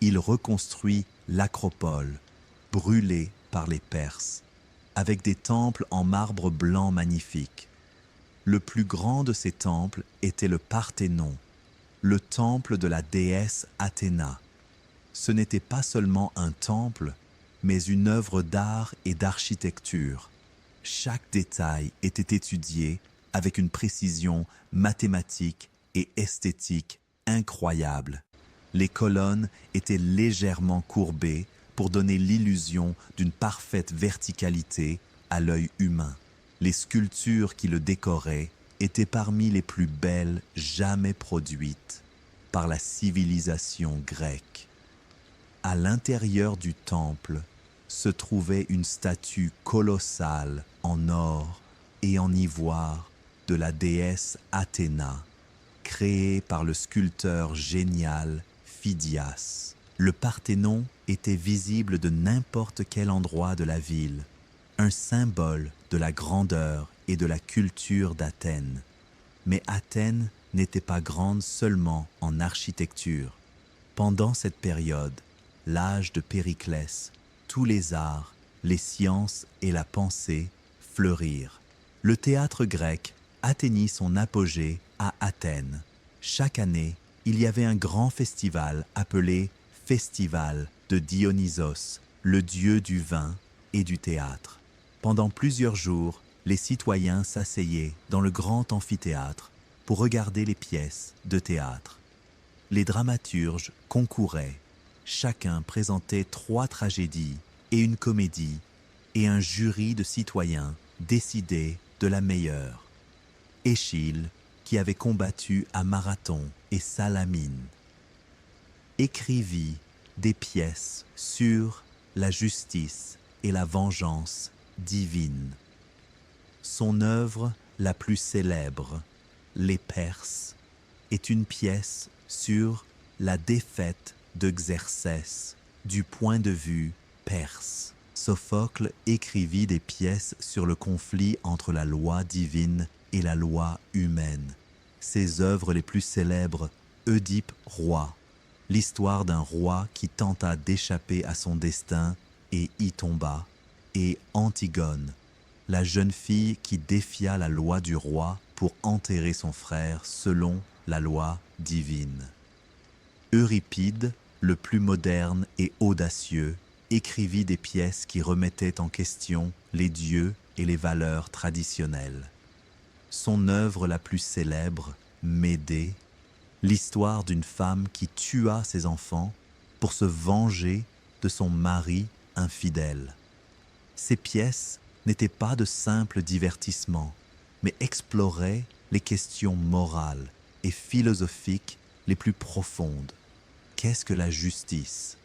Il reconstruit l'Acropole, brûlée par les Perses, avec des temples en marbre blanc magnifiques. Le plus grand de ces temples était le Parthénon, le temple de la déesse Athéna. Ce n'était pas seulement un temple, mais une œuvre d'art et d'architecture. Chaque détail était étudié avec une précision mathématique et esthétique incroyable. Les colonnes étaient légèrement courbées pour donner l'illusion d'une parfaite verticalité à l'œil humain. Les sculptures qui le décoraient étaient parmi les plus belles jamais produites par la civilisation grecque. À l'intérieur du temple se trouvait une statue colossale en or et en ivoire de la déesse Athéna, créée par le sculpteur génial Phidias. Le Parthénon était visible de n'importe quel endroit de la ville, un symbole de la grandeur et de la culture d'Athènes. Mais Athènes n'était pas grande seulement en architecture. Pendant cette période, l'âge de Périclès, tous les arts, les sciences et la pensée fleurirent. Le théâtre grec atteignit son apogée à Athènes. Chaque année, il y avait un grand festival appelé Festival de Dionysos, le dieu du vin et du théâtre. Pendant plusieurs jours, les citoyens s'asseyaient dans le grand amphithéâtre pour regarder les pièces de théâtre. Les dramaturges concouraient. Chacun présentait 3 tragédies et une comédie, et un jury de citoyens décidait de la meilleure. Échille, qui avait combattu à Marathon et Salamine, écrivit des pièces sur la justice et la vengeance divine. Son œuvre la plus célèbre, Les Perses, est une pièce sur la défaite de Xerxès du point de vue perse. Sophocle écrivit des pièces sur le conflit entre la loi divine et la loi humaine. Ses œuvres les plus célèbres, Oedipe roi, l'histoire d'un roi qui tenta d'échapper à son destin et y tomba, et Antigone, la jeune fille qui défia la loi du roi pour enterrer son frère selon la loi divine. Euripide, le plus moderne et audacieux, écrivit des pièces qui remettaient en question les dieux et les valeurs traditionnelles. Son œuvre la plus célèbre, Médée, l'histoire d'une femme qui tua ses enfants pour se venger de son mari infidèle. Ces pièces n'étaient pas de simples divertissements, mais exploraient les questions morales et philosophiques les plus profondes. Qu'est-ce que la justice?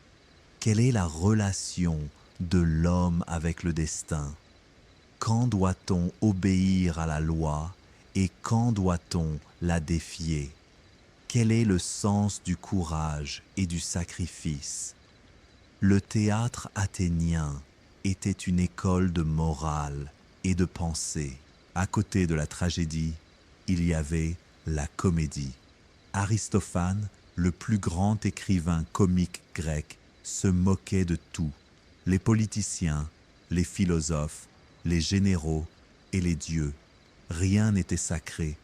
Quelle est la relation de l'homme avec le destin? Quand doit-on obéir à la loi et quand doit-on la défier? Quel est le sens du courage et du sacrifice? Le théâtre athénien était une école de morale et de pensée. À côté de la tragédie, il y avait la comédie. Aristophane, le plus grand écrivain comique grec, se moquait de tout. Les politiciens, les philosophes, les généraux et les dieux. Rien n'était sacré.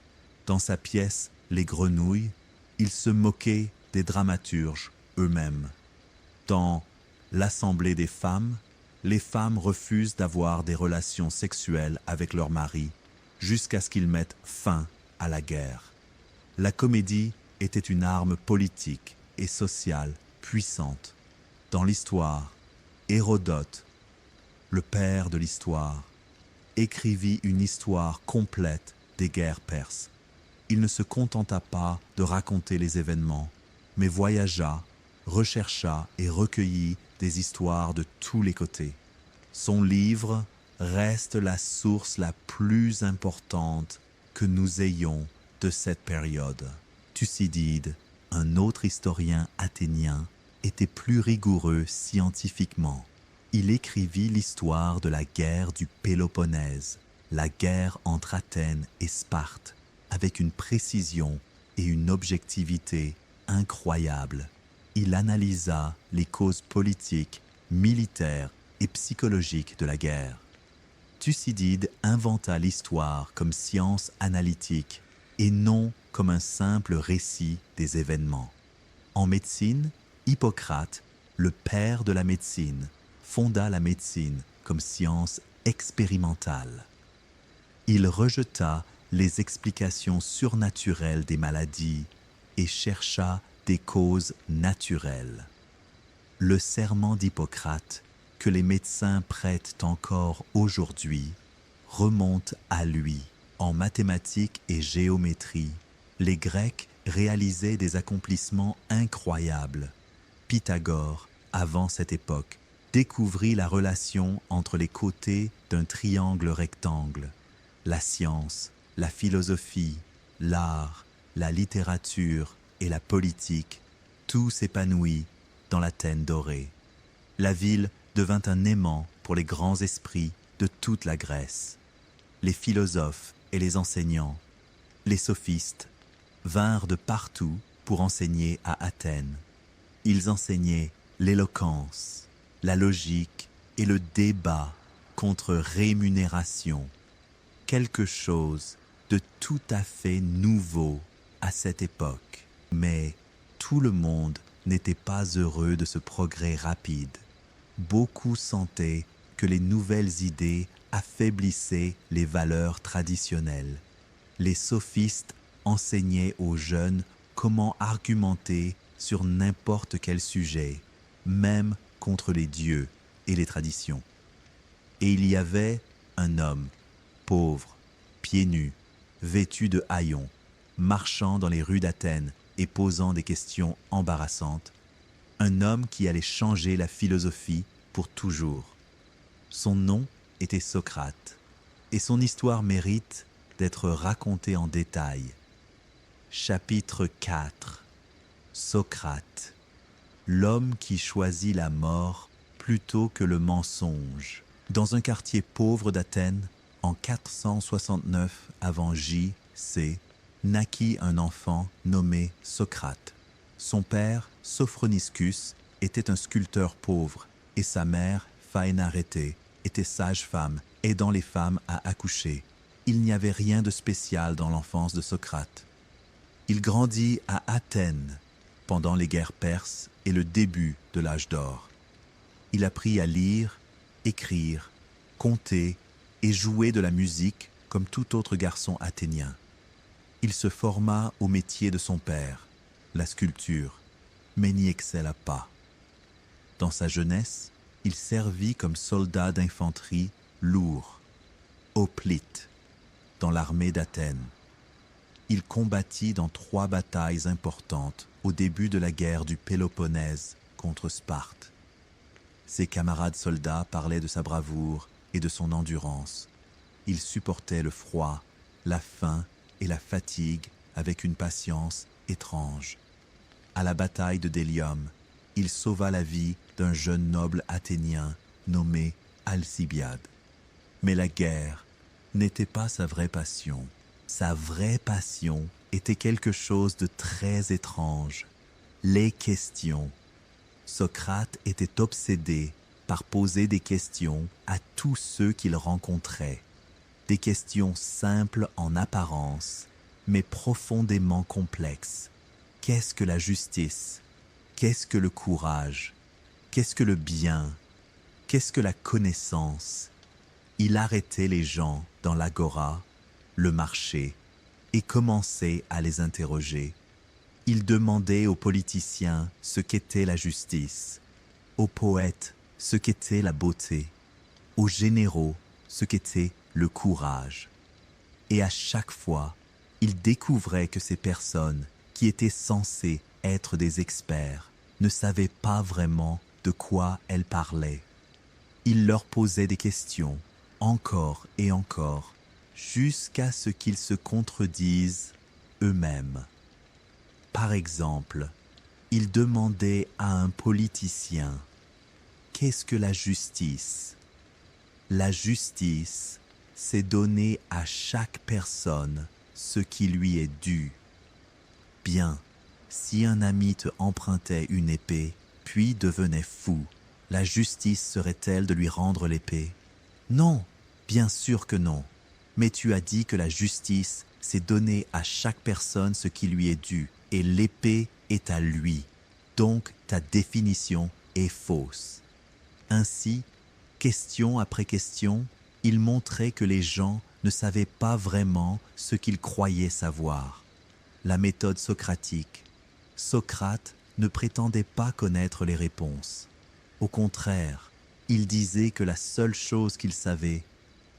Dans sa pièce Les Grenouilles, il se moquait des dramaturges eux-mêmes. Dans L'Assemblée des femmes, les femmes refusent d'avoir des relations sexuelles avec leurs maris jusqu'à ce qu'ils mettent fin à la guerre. La comédie était une arme politique et sociale puissante. Dans l'histoire, Hérodote, le père de l'histoire, écrivit une histoire complète des guerres perses. Il ne se contenta pas de raconter les événements, mais voyagea, rechercha et recueillit des histoires de tous les côtés. Son livre reste la source la plus importante que nous ayons de cette période. Thucydide, un autre historien athénien, était plus rigoureux scientifiquement. Il écrivit l'histoire de la guerre du Péloponnèse, la guerre entre Athènes et Sparte, avec une précision et une objectivité incroyables. Il analysa les causes politiques, militaires et psychologiques de la guerre. Thucydide inventa l'histoire comme science analytique et non comme un simple récit des événements. En médecine, Hippocrate, le père de la médecine, fonda la médecine comme science expérimentale. Il rejeta les explications surnaturelles des maladies et chercha des causes naturelles. Le serment d'Hippocrate, que les médecins prêtent encore aujourd'hui, remonte à lui. En mathématiques et géométrie, les Grecs réalisaient des accomplissements incroyables. Pythagore, avant cette époque, découvrit la relation entre les côtés d'un triangle rectangle. La science, la philosophie, l'art, la littérature et la politique, tout s'épanouit dans l'Athènes dorée. La ville devint un aimant pour les grands esprits de toute la Grèce. Les philosophes et les enseignants, les sophistes, vinrent de partout pour enseigner à Athènes. Ils enseignaient l'éloquence, la logique et le débat contre rémunération. Quelque chose de tout à fait nouveau à cette époque. Mais tout le monde n'était pas heureux de ce progrès rapide. Beaucoup sentaient que les nouvelles idées affaiblissaient les valeurs traditionnelles. Les sophistes enseignaient aux jeunes comment argumenter sur n'importe quel sujet, même contre les dieux et les traditions. Et il y avait un homme, pauvre, pieds nus, vêtu de haillons, marchant dans les rues d'Athènes et posant des questions embarrassantes, un homme qui allait changer la philosophie pour toujours. Son nom était Socrate, et son histoire mérite d'être racontée en détail. Chapitre 4. Socrate, l'homme qui choisit la mort plutôt que le mensonge. Dans un quartier pauvre d'Athènes, en 469 avant J.C., naquit un enfant nommé Socrate. Son père, Sophroniscus, était un sculpteur pauvre et sa mère, Phaénaréthée, était sage-femme, aidant les femmes à accoucher. Il n'y avait rien de spécial dans l'enfance de Socrate. Il grandit à Athènes pendant les guerres perses et le début de l'âge d'or. Il apprit à lire, écrire, compter et jouer de la musique comme tout autre garçon athénien. Il se forma au métier de son père, la sculpture, mais n'y excella pas. Dans sa jeunesse, il servit comme soldat d'infanterie lourd, hoplite, dans l'armée d'Athènes. Il combattit dans 3 batailles importantes au début de la guerre du Péloponnèse contre Sparte. Ses camarades soldats parlaient de sa bravoure et de son endurance. Il supportait le froid, la faim et la fatigue avec une patience étrange. À la bataille de Délium, il sauva la vie d'un jeune noble athénien nommé Alcibiade. Mais la guerre n'était pas sa vraie passion. Sa vraie passion était quelque chose de très étrange, les questions. Socrate était obsédé par poser des questions à tous ceux qu'il rencontrait. Des questions simples en apparence, mais profondément complexes. Qu'est-ce que la justice? Qu'est-ce que le courage? Qu'est-ce que le bien? Qu'est-ce que la connaissance? Il arrêtait les gens dans l'agora, le marché, et commençait à les interroger. Il demandait aux politiciens ce qu'était la justice, aux poètes ce qu'était la beauté, aux généraux ce qu'était le courage. Et à chaque fois, il découvrait que ces personnes, qui étaient censées être des experts, ne savaient pas vraiment de quoi elles parlaient. Il leur posait des questions, encore et encore, jusqu'à ce qu'ils se contredisent eux-mêmes. Par exemple, il demandait à un politicien « Qu'est-ce que la justice ?» La justice, c'est donner à chaque personne ce qui lui est dû. Bien, si un ami te empruntait une épée, puis devenait fou, la justice serait-elle de lui rendre l'épée? Non, bien sûr que non. Mais tu as dit que la justice, c'est donner à chaque personne ce qui lui est dû, et l'épée est à lui. Donc ta définition est fausse. Ainsi, question après question, il montrait que les gens ne savait pas vraiment ce qu'il croyait savoir. La méthode socratique. Socrate ne prétendait pas connaître les réponses. Au contraire, il disait que la seule chose qu'il savait,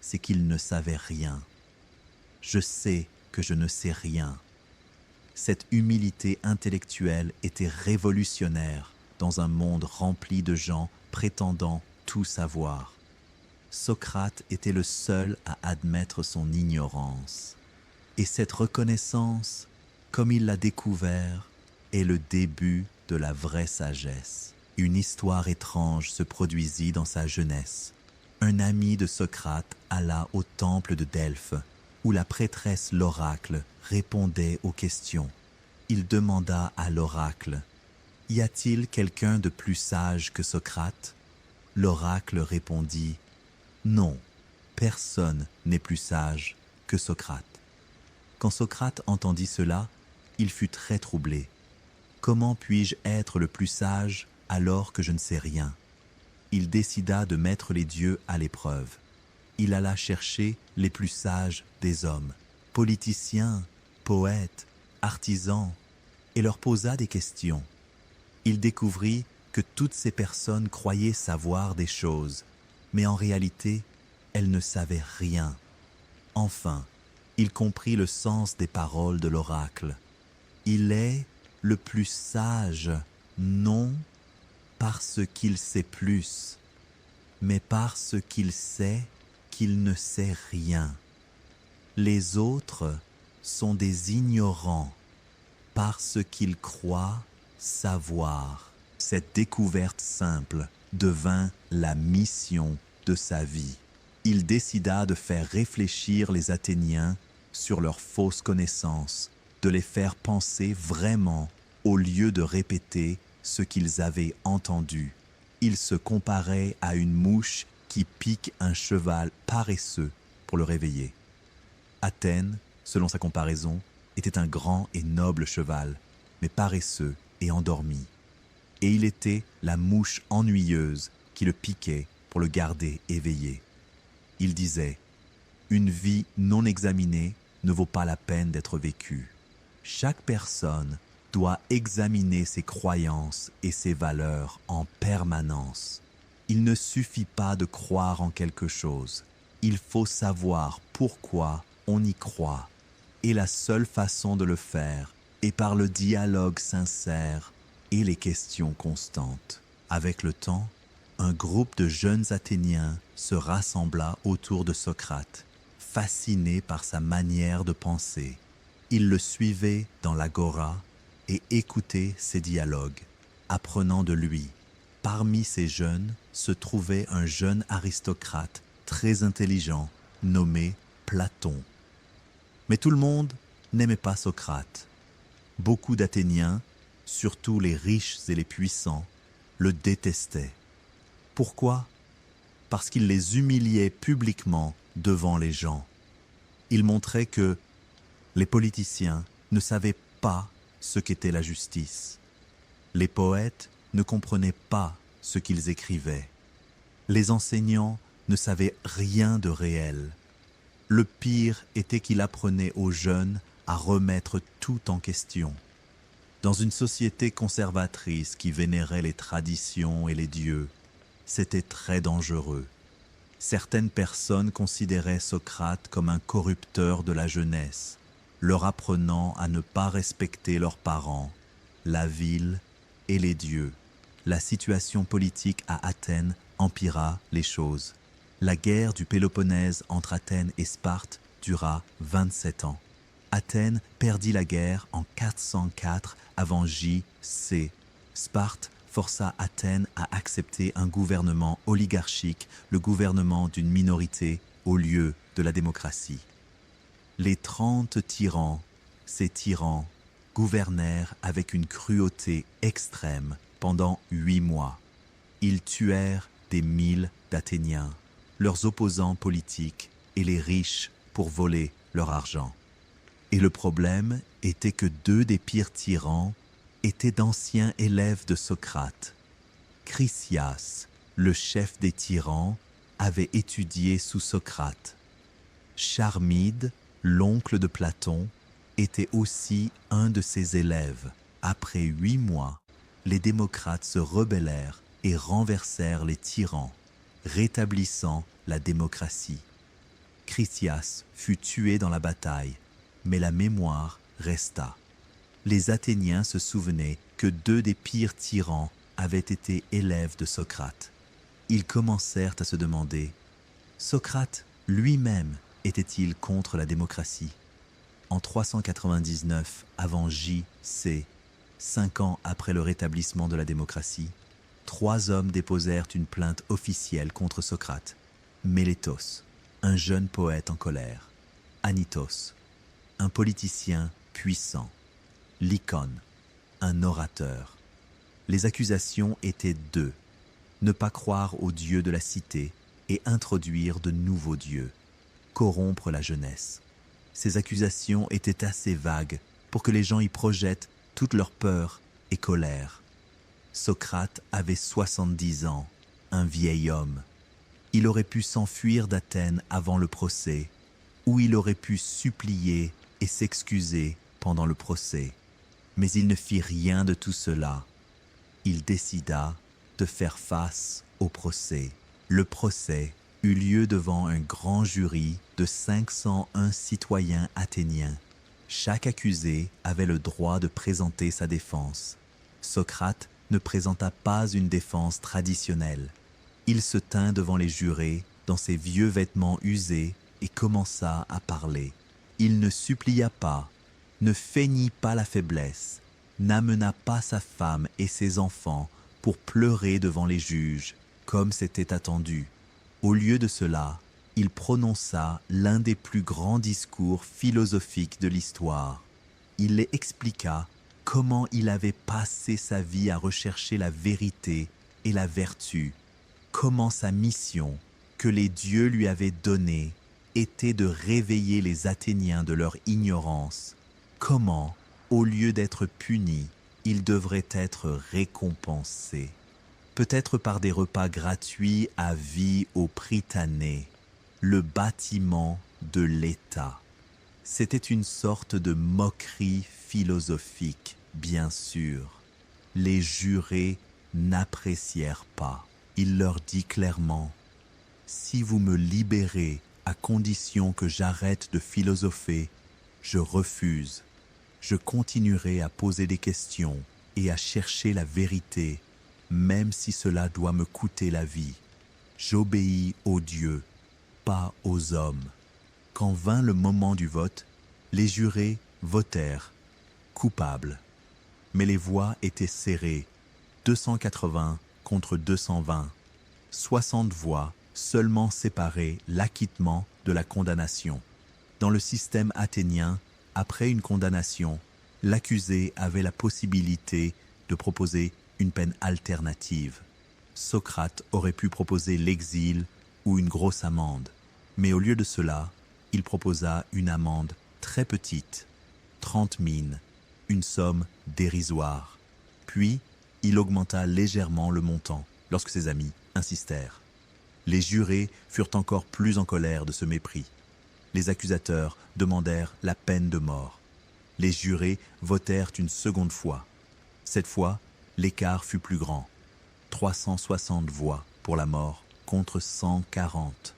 c'est qu'il ne savait rien. Je sais que je ne sais rien. Cette humilité intellectuelle était révolutionnaire dans un monde rempli de gens prétendant tout savoir. Socrate était le seul à admettre son ignorance. Et cette reconnaissance, comme il l'a découvert, est le début de la vraie sagesse. Une histoire étrange se produisit dans sa jeunesse. Un ami de Socrate alla au temple de Delphes, où la prêtresse l'oracle répondait aux questions. Il demanda à l'oracle « Y a-t-il quelqu'un de plus sage que Socrate ?» L'oracle répondit « Non, personne n'est plus sage que Socrate. » Quand Socrate entendit cela, il fut très troublé. « Comment puis-je être le plus sage alors que je ne sais rien ?» Il décida de mettre les dieux à l'épreuve. Il alla chercher les plus sages des hommes, politiciens, poètes, artisans, et leur posa des questions. Il découvrit que toutes ces personnes croyaient savoir des choses, mais en réalité, elles ne savaient rien. Enfin, il comprit le sens des paroles de l'oracle. Il est le plus sage, non parce qu'il sait plus, mais parce qu'il sait qu'il ne sait rien. Les autres sont des ignorants parce qu'ils croient savoir. Cette découverte simple devint la mission de sa vie. Il décida de faire réfléchir les Athéniens sur leurs fausses connaissances, de les faire penser vraiment au lieu de répéter ce qu'ils avaient entendu. Il se comparait à une mouche qui pique un cheval paresseux pour le réveiller. Athènes, selon sa comparaison, était un grand et noble cheval, mais paresseux et endormi. Et il était la mouche ennuyeuse qui le piquait pour le garder éveillé. Il disait « Une vie non examinée ne vaut pas la peine d'être vécue. Chaque personne doit examiner ses croyances et ses valeurs en permanence. Il ne suffit pas de croire en quelque chose. Il faut savoir pourquoi on y croit. Et la seule façon de le faire est par le dialogue sincère et les questions constantes. » Avec le temps, un groupe de jeunes Athéniens se rassembla autour de Socrate, fascinés par sa manière de penser. Ils le suivaient dans l'agora et écoutaient ses dialogues, apprenant de lui. Parmi ces jeunes se trouvait un jeune aristocrate très intelligent nommé Platon. Mais tout le monde n'aimait pas Socrate. Beaucoup d'Athéniens, surtout les riches et les puissants, le détestaient. Pourquoi ? Parce qu'il les humiliait publiquement devant les gens. Il montrait que les politiciens ne savaient pas ce qu'était la justice. Les poètes ne comprenaient pas ce qu'ils écrivaient. Les enseignants ne savaient rien de réel. Le pire était qu'il apprenait aux jeunes à remettre tout en question. Dans une société conservatrice qui vénérait les traditions et les dieux, c'était très dangereux. Certaines personnes considéraient Socrate comme un corrupteur de la jeunesse, leur apprenant à ne pas respecter leurs parents, la ville et les dieux. La situation politique à Athènes empira les choses. La guerre du Péloponnèse entre Athènes et Sparte dura 27 ans. Athènes perdit la guerre en 404 avant J.C. Sparte força Athènes à accepter un gouvernement oligarchique, le gouvernement d'une minorité au lieu de la démocratie. Les 30 tyrans, ces tyrans, gouvernèrent avec une cruauté extrême pendant 8 mois. Ils tuèrent des 1000 d'Athéniens, leurs opposants politiques et les riches pour voler leur argent. Et le problème était que 2 des pires tyrans étaient d'anciens élèves de Socrate. Chrysias, le chef des tyrans, avait étudié sous Socrate. Charmide, l'oncle de Platon, était aussi un de ses élèves. Après 8 mois, les démocrates se rebellèrent et renversèrent les tyrans, rétablissant la démocratie. Critias fut tué dans la bataille, mais la mémoire resta. Les Athéniens se souvenaient que 2 des pires tyrans avaient été élèves de Socrate. Ils commencèrent à se demander, Socrate lui-même était-il contre la démocratie? En 399 avant J.C., 5 ans après le rétablissement de la démocratie, 3 hommes déposèrent une plainte officielle contre Socrate. Mélétos, un jeune poète en colère. Anytos, un politicien puissant. Lycon, un orateur. Les accusations étaient 2. Ne pas croire aux dieux de la cité et introduire de nouveaux dieux. Corrompre la jeunesse. Ces accusations étaient assez vagues pour que les gens y projettent toute leur peur et colère. Socrate avait 70 ans, un vieil homme. Il aurait pu s'enfuir d'Athènes avant le procès, ou il aurait pu supplier et s'excuser pendant le procès. Mais il ne fit rien de tout cela. Il décida de faire face au procès. Le procès eut lieu devant un grand jury de 501 citoyens athéniens. Chaque accusé avait le droit de présenter sa défense. Socrate ne présenta pas une défense traditionnelle. Il se tint devant les jurés dans ses vieux vêtements usés et commença à parler. Il ne supplia pas, ne feignit pas la faiblesse, n'amena pas sa femme et ses enfants pour pleurer devant les juges, comme c'était attendu. Au lieu de cela, il prononça l'un des plus grands discours philosophiques de l'histoire. Il les expliqua comment il avait passé sa vie à rechercher la vérité et la vertu, comment sa mission, que les dieux lui avaient donnée, était de réveiller les Athéniens de leur ignorance, comment, au lieu d'être punis, ils devraient être récompensés, peut-être par des repas gratuits à vie au Prytanée, le bâtiment de l'État. C'était une sorte de moquerie philosophique, bien sûr. Les jurés n'apprécièrent pas. Il leur dit clairement, « Si vous me libérez à condition que j'arrête de philosopher, je refuse. Je continuerai à poser des questions et à chercher la vérité, même si cela doit me coûter la vie. J'obéis aux dieux, pas aux hommes. » Quand vint le moment du vote, les jurés votèrent, coupables. Mais les voix étaient serrées, 280 contre 220. 60 voix seulement séparaient l'acquittement de la condamnation. Dans le système athénien, après une condamnation, l'accusé avait la possibilité de proposer une peine alternative. Socrate aurait pu proposer l'exil ou une grosse amende, mais au lieu de cela, il proposa une amende très petite, 30 mines, une somme dérisoire. Puis, il augmenta légèrement le montant lorsque ses amis insistèrent. Les jurés furent encore plus en colère de ce mépris. Les accusateurs demandèrent la peine de mort. Les jurés votèrent une seconde fois. Cette fois, l'écart fut plus grand. 360 voix pour la mort contre 140.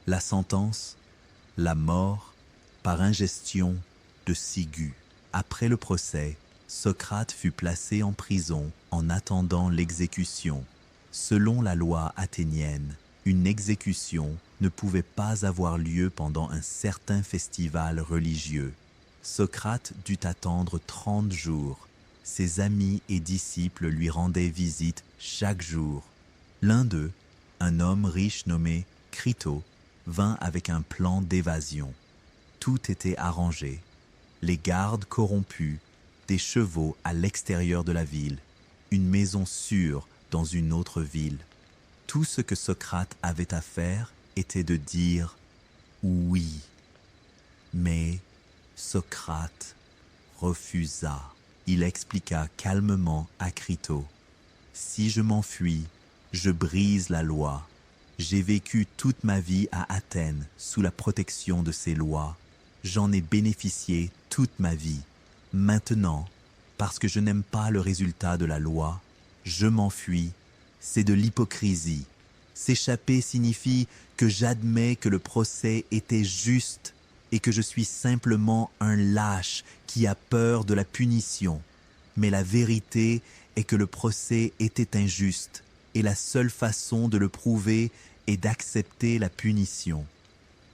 La sentence, la mort par ingestion de ciguë. Après le procès, Socrate fut placé en prison en attendant l'exécution. Selon la loi athénienne, une exécution ne pouvait pas avoir lieu pendant un certain festival religieux. Socrate dut attendre 30 jours. Ses amis et disciples lui rendaient visite chaque jour. L'un d'eux, un homme riche nommé Crito, vint avec un plan d'évasion. Tout était arrangé. Les gardes corrompus, des chevaux à l'extérieur de la ville, une maison sûre dans une autre ville. Tout ce que Socrate avait à faire était de dire « oui ». Mais Socrate refusa. Il expliqua calmement à Crito « Si je m'enfuis, je brise la loi. J'ai vécu toute ma vie à Athènes sous la protection de ces lois. J'en ai bénéficié toute ma vie. Maintenant, parce que je n'aime pas le résultat de la loi, je m'enfuis. C'est de l'hypocrisie. S'échapper signifie que j'admets que le procès était juste et que je suis simplement un lâche qui a peur de la punition. Mais la vérité est que le procès était injuste et la seule façon de le prouver est d'accepter la punition.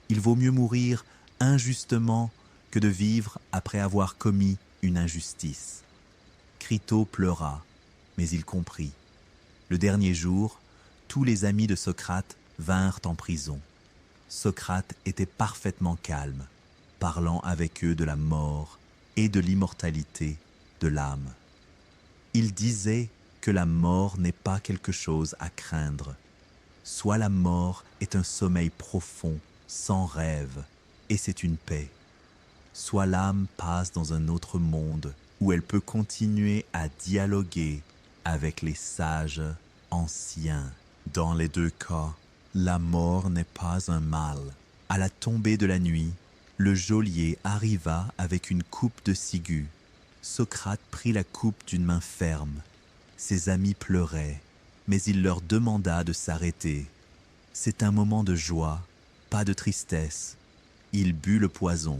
Il vaut mieux mourir injustement que de vivre après avoir commis une injustice. Crito pleura, mais il comprit. Le dernier jour, tous les amis de Socrate vinrent en prison. Socrate était parfaitement calme, parlant avec eux de la mort et de l'immortalité de l'âme. Il disait que la mort n'est pas quelque chose à craindre. Soit la mort est un sommeil profond, sans rêve, et c'est une paix. Soit l'âme passe dans un autre monde où elle peut continuer à dialoguer avec les sages anciens. Dans les deux cas, la mort n'est pas un mal. À la tombée de la nuit, le geôlier arriva avec une coupe de ciguë. Socrate prit la coupe d'une main ferme. Ses amis pleuraient, mais il leur demanda de s'arrêter. C'est un moment de joie, pas de tristesse. Il but le poison.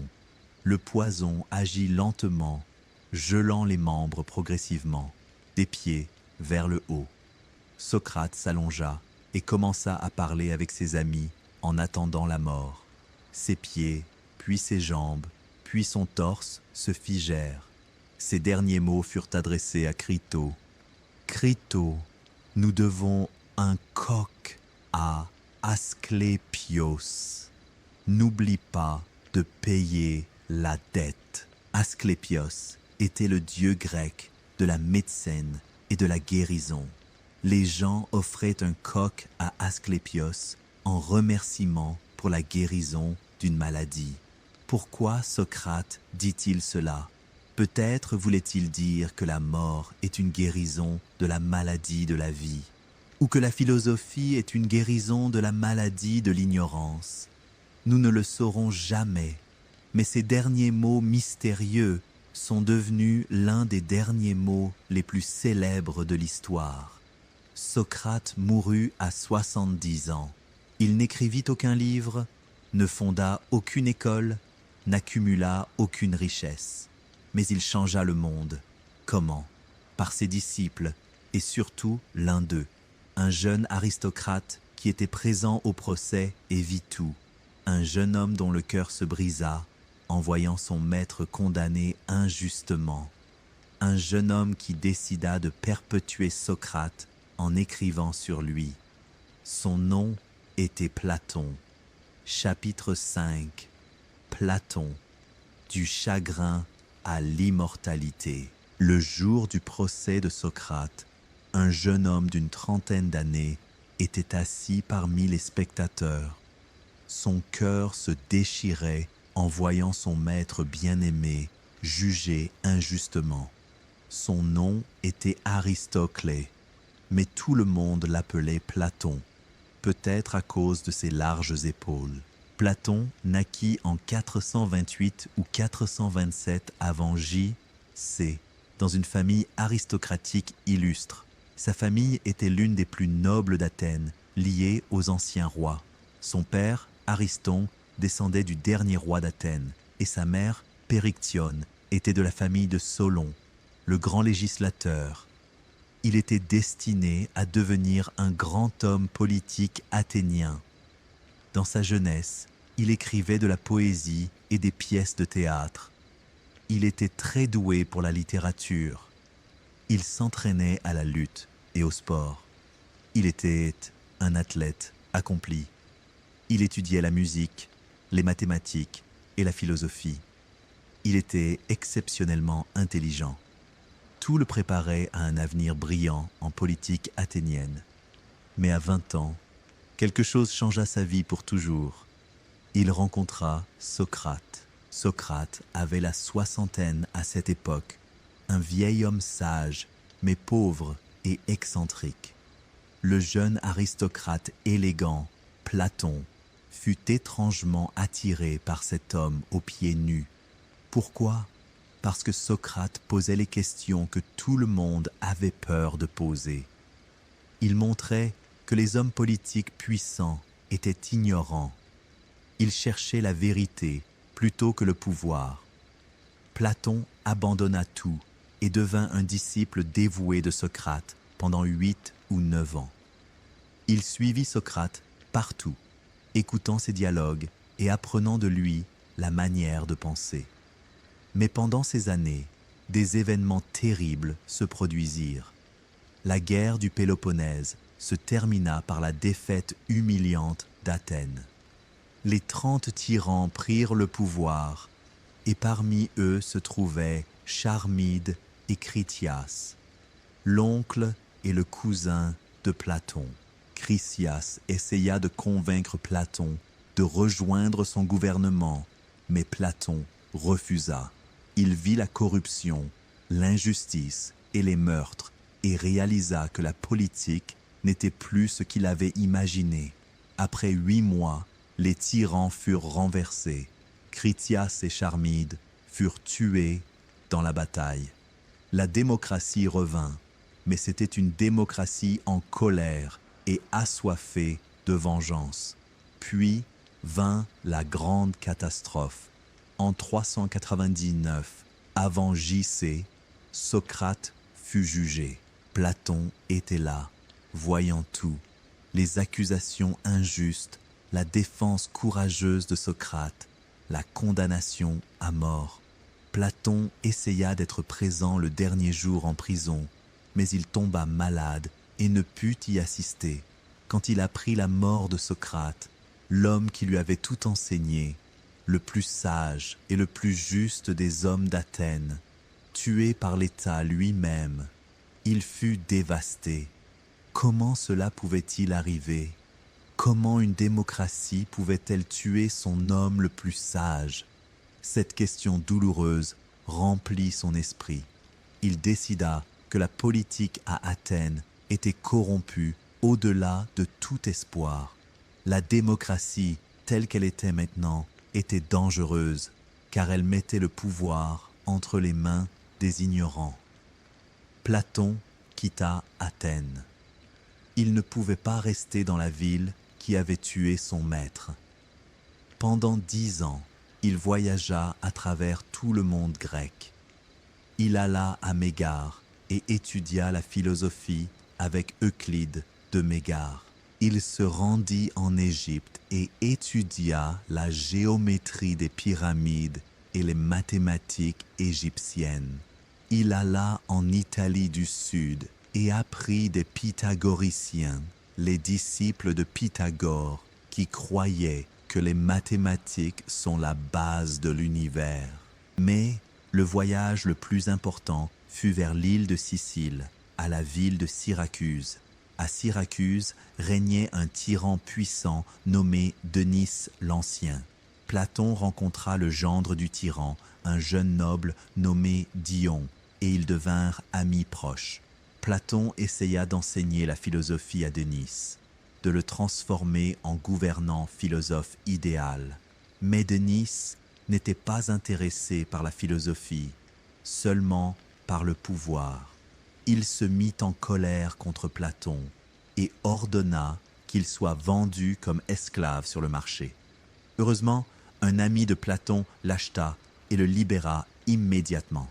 Le poison agit lentement, gelant les membres progressivement, des pieds vers le haut. Socrate s'allongea et commença à parler avec ses amis en attendant la mort. Ses pieds, puis ses jambes, puis son torse se figèrent. Ses derniers mots furent adressés à Crito. « Crito, nous devons un coq à Asclépios. N'oublie pas de payer la dette. » Asclépios était le dieu grec de la médecine et de la guérison. Les gens offraient un coq à Asclépios en remerciement pour la guérison d'une maladie. Pourquoi Socrate dit-il cela? Peut-être voulait-il dire que la mort est une guérison de la maladie de la vie, ou que la philosophie est une guérison de la maladie de l'ignorance. Nous ne le saurons jamais, mais ces derniers mots mystérieux sont devenus l'un des derniers mots les plus célèbres de l'histoire. Socrate mourut à 70 ans. Il n'écrivit aucun livre, ne fonda aucune école, n'accumula aucune richesse. Mais il changea le monde. Comment? Par ses disciples, et surtout l'un d'eux, un jeune aristocrate qui était présent au procès et vit tout. Un jeune homme dont le cœur se brisa en voyant son maître condamné injustement. Un jeune homme qui décida de perpétuer Socrate en écrivant sur lui. Son nom était Platon. Chapitre 5. Platon, du chagrin à l'immortalité. Le jour du procès de Socrate, un jeune homme d'une trentaine d'années était assis parmi les spectateurs. Son cœur se déchirait en voyant son maître bien-aimé jugé injustement. Son nom était Aristoclès, mais tout le monde l'appelait Platon, peut-être à cause de ses larges épaules. Platon naquit en 428 ou 427 avant J.C. dans une famille aristocratique illustre. Sa famille était l'une des plus nobles d'Athènes, liée aux anciens rois. Son père, Ariston, descendait du dernier roi d'Athènes, et sa mère, Périctione, était de la famille de Solon, le grand législateur. Il était destiné à devenir un grand homme politique athénien. Dans sa jeunesse, il écrivait de la poésie et des pièces de théâtre. Il était très doué pour la littérature. Il s'entraînait à la lutte et au sport. Il était un athlète accompli. Il étudiait la musique, les mathématiques et la philosophie. Il était exceptionnellement intelligent. Tout le préparait à un avenir brillant en politique athénienne. Mais à 20 ans, quelque chose changea sa vie pour toujours. Il rencontra Socrate. Socrate avait la soixantaine à cette époque, un vieil homme sage, mais pauvre et excentrique. Le jeune aristocrate élégant Platon fut étrangement attiré par cet homme aux pieds nus. Pourquoi? Parce que Socrate posait les questions que tout le monde avait peur de poser. Il montrait que les hommes politiques puissants étaient ignorants. Ils cherchaient la vérité plutôt que le pouvoir. Platon abandonna tout et devint un disciple dévoué de Socrate pendant 8 ou 9 ans. Il suivit Socrate partout, écoutant ses dialogues et apprenant de lui la manière de penser. Mais pendant ces années, des événements terribles se produisirent. La guerre du Péloponnèse se termina par la défaite humiliante d'Athènes. Les 30 tyrans prirent le pouvoir, et parmi eux se trouvaient Charmide et Critias, l'oncle et le cousin de Platon. Critias essaya de convaincre Platon de rejoindre son gouvernement, mais Platon refusa. Il vit la corruption, l'injustice et les meurtres et réalisa que la politique n'était plus ce qu'il avait imaginé. Après 8 mois, les tyrans furent renversés. Critias et Charmide furent tués dans la bataille. La démocratie revint, mais c'était une démocratie en colère et assoiffée de vengeance. Puis vint la grande catastrophe. En 399, avant JC, Socrate fut jugé. Platon était là, voyant tout, les accusations injustes, la défense courageuse de Socrate, la condamnation à mort. Platon essaya d'être présent le dernier jour en prison, mais il tomba malade et ne put y assister. Quand il apprit la mort de Socrate, l'homme qui lui avait tout enseigné, le plus sage et le plus juste des hommes d'Athènes, tué par l'État lui-même, il fut dévasté. Comment cela pouvait-il arriver? Comment une démocratie pouvait-elle tuer son homme le plus sage? Cette question douloureuse remplit son esprit. Il décida que la politique à Athènes était corrompue au-delà de tout espoir. La démocratie, telle qu'elle était maintenant, était dangereuse, car elle mettait le pouvoir entre les mains des ignorants. Platon quitta Athènes. Il ne pouvait pas rester dans la ville qui avait tué son maître. Pendant 10 ans, il voyagea à travers tout le monde grec. Il alla à Mégare et étudia la philosophie avec Euclide de Mégare. Il se rendit en Égypte et étudia la géométrie des pyramides et les mathématiques égyptiennes. Il alla en Italie du Sud et apprit des pythagoriciens, les disciples de Pythagore, qui croyaient que les mathématiques sont la base de l'univers. Mais le voyage le plus important fut vers l'île de Sicile, à la ville de Syracuse. À Syracuse régnait un tyran puissant nommé Denis l'Ancien. Platon rencontra le gendre du tyran, un jeune noble nommé Dion, et ils devinrent amis proches. Platon essaya d'enseigner la philosophie à Denis, de le transformer en gouvernant philosophe idéal. Mais Denis n'était pas intéressé par la philosophie, seulement par le pouvoir. Il se mit en colère contre Platon et ordonna qu'il soit vendu comme esclave sur le marché. Heureusement, un ami de Platon l'acheta et le libéra immédiatement.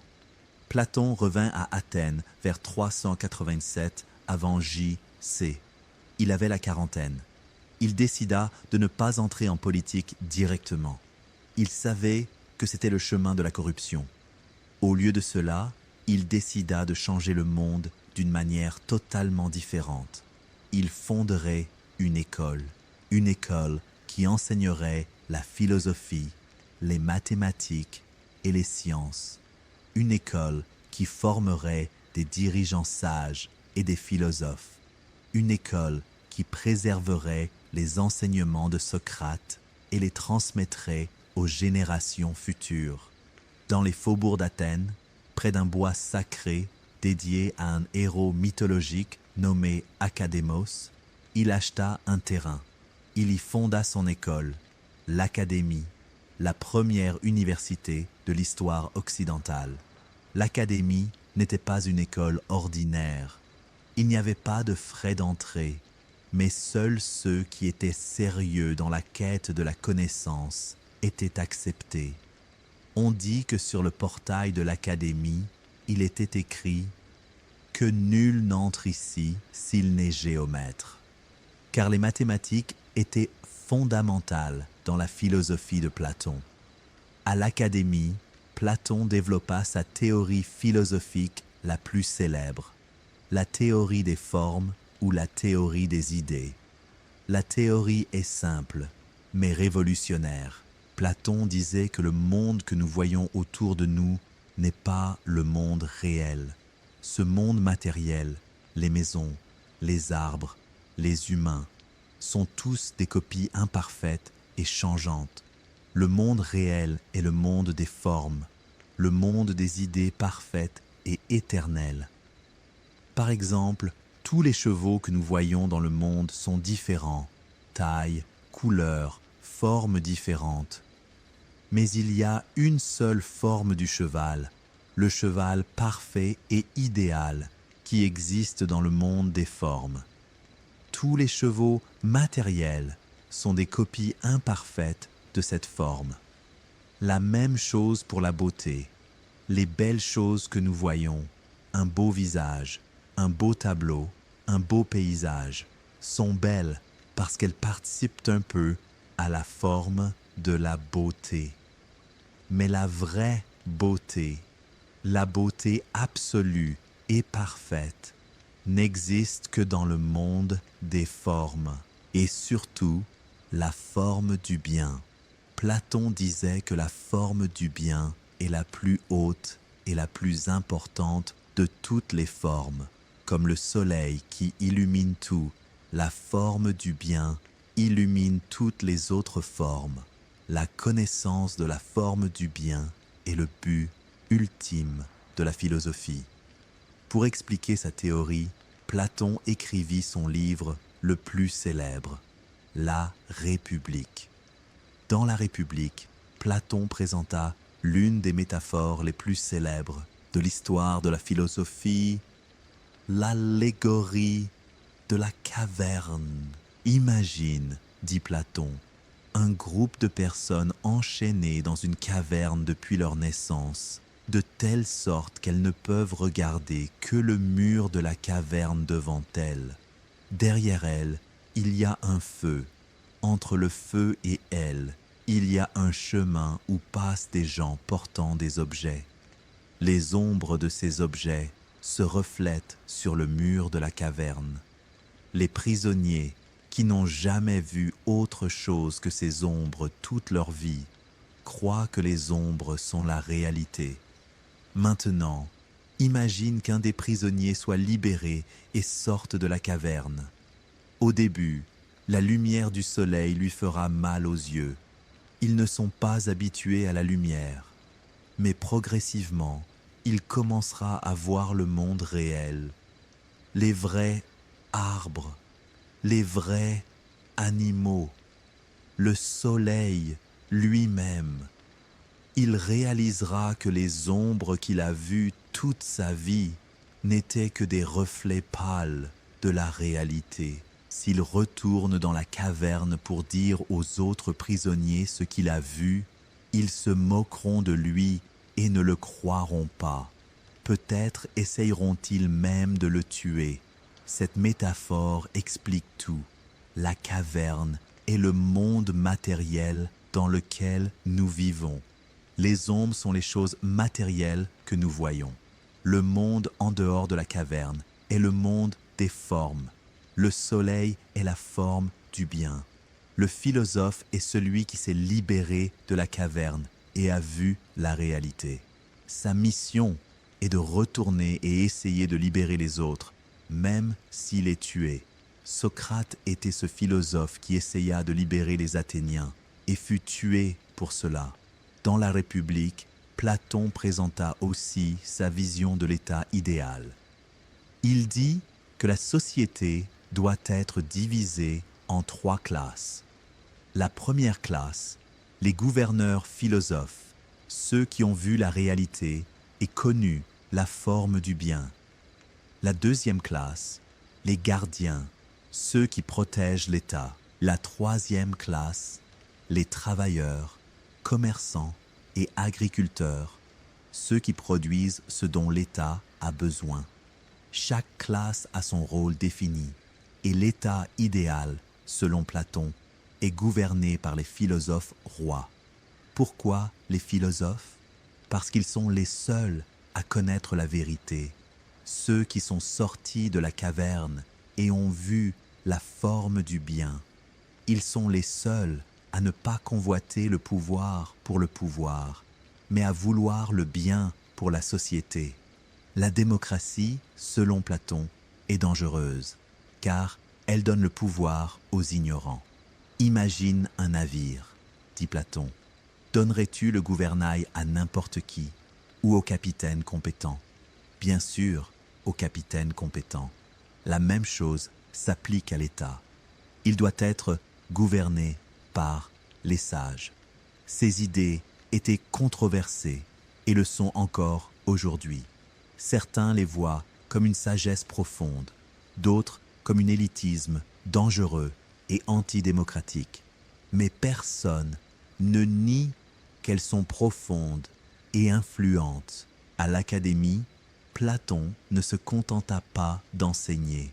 Platon revint à Athènes vers 387 avant J.C. Il avait la quarantaine. Il décida de ne pas entrer en politique directement. Il savait que c'était le chemin de la corruption. Au lieu de cela, il décida de changer le monde d'une manière totalement différente. Il fonderait une école qui enseignerait la philosophie, les mathématiques et les sciences. Une école qui formerait des dirigeants sages et des philosophes. Une école qui préserverait les enseignements de Socrate et les transmettrait aux générations futures. Dans les faubourgs d'Athènes, près d'un bois sacré dédié à un héros mythologique nommé Académos, il acheta un terrain. Il y fonda son école, l'Académie, la première université de l'histoire occidentale. L'Académie n'était pas une école ordinaire. Il n'y avait pas de frais d'entrée, mais seuls ceux qui étaient sérieux dans la quête de la connaissance étaient acceptés. On dit que sur le portail de l'Académie, il était écrit « Que nul n'entre ici s'il n'est géomètre », car les mathématiques étaient fondamentales dans la philosophie de Platon. À l'Académie, Platon développa sa théorie philosophique la plus célèbre, la théorie des formes ou la théorie des idées. La théorie est simple, mais révolutionnaire. Platon disait que le monde que nous voyons autour de nous n'est pas le monde réel. Ce monde matériel, les maisons, les arbres, les humains, sont tous des copies imparfaites et changeantes. Le monde réel est le monde des formes, le monde des idées parfaites et éternelles. Par exemple, tous les chevaux que nous voyons dans le monde sont différents, taille, couleur, formes différentes. Mais il y a une seule forme du cheval, le cheval parfait et idéal qui existe dans le monde des formes. Tous les chevaux matériels sont des copies imparfaites de cette forme. La même chose pour la beauté. Les belles choses que nous voyons, un beau visage, un beau tableau, un beau paysage, sont belles parce qu'elles participent un peu à la forme de la beauté. Mais la vraie beauté, la beauté absolue et parfaite, n'existe que dans le monde des formes, et surtout la forme du bien. Platon disait que la forme du bien est la plus haute et la plus importante de toutes les formes, comme le soleil qui illumine tout. La forme du bien illumine toutes les autres formes. La connaissance de la forme du bien est le but ultime de la philosophie. Pour expliquer sa théorie, Platon écrivit son livre le plus célèbre, La République. Dans La République, Platon présenta l'une des métaphores les plus célèbres de l'histoire de la philosophie, l'allégorie de la caverne. Imagine, dit Platon, un groupe de personnes enchaînées dans une caverne depuis leur naissance, de telle sorte qu'elles ne peuvent regarder que le mur de la caverne devant elles. Derrière elles, il y a un feu. Entre le feu et elles, il y a un chemin où passent des gens portant des objets. Les ombres de ces objets se reflètent sur le mur de la caverne. Les prisonniers, qui n'ont jamais vu autre chose que ces ombres toute leur vie, croient que les ombres sont la réalité. Maintenant, imagine qu'un des prisonniers soit libéré et sorte de la caverne. Au début, la lumière du soleil lui fera mal aux yeux. Ils ne sont pas habitués à la lumière. Mais progressivement, il commencera à voir le monde réel. Les vrais arbres, les vrais animaux, le soleil lui-même. Il réalisera que les ombres qu'il a vues toute sa vie n'étaient que des reflets pâles de la réalité. S'il retourne dans la caverne pour dire aux autres prisonniers ce qu'il a vu, ils se moqueront de lui et ne le croiront pas. Peut-être essayeront-ils même de le tuer. Cette métaphore explique tout. La caverne est le monde matériel dans lequel nous vivons. Les ombres sont les choses matérielles que nous voyons. Le monde en dehors de la caverne est le monde des formes. Le soleil est la forme du bien. Le philosophe est celui qui s'est libéré de la caverne et a vu la réalité. Sa mission est de retourner et essayer de libérer les autres, même s'il est tué. Socrate était ce philosophe qui essaya de libérer les Athéniens et fut tué pour cela. Dans La République, Platon présenta aussi sa vision de l'état idéal. Il dit que la société doit être divisée en 3 classes. La première classe, les gouverneurs philosophes, ceux qui ont vu la réalité et connu la forme du bien. La deuxième classe, les gardiens, ceux qui protègent l'État. La troisième classe, les travailleurs, commerçants et agriculteurs, ceux qui produisent ce dont l'État a besoin. Chaque classe a son rôle défini, et l'État idéal, selon Platon, est gouverné par les philosophes rois. Pourquoi les philosophes? Parce qu'ils sont les seuls à connaître la vérité, ceux qui sont sortis de la caverne et ont vu la forme du bien. Ils sont les seuls à ne pas convoiter le pouvoir pour le pouvoir, mais à vouloir le bien pour la société. La démocratie, selon Platon, est dangereuse, car elle donne le pouvoir aux ignorants. Imagine un navire, dit Platon. Donnerais-tu le gouvernail à n'importe qui ou au capitaine compétent? Bien sûr, au capitaine compétent. La même chose s'applique à l'État. Il doit être gouverné par les sages. Ces idées étaient controversées et le sont encore aujourd'hui. Certains les voient comme une sagesse profonde, d'autres comme un élitisme dangereux et antidémocratique. Mais personne ne nie qu'elles sont profondes et influentes. À l'Académie, Platon ne se contenta pas d'enseigner.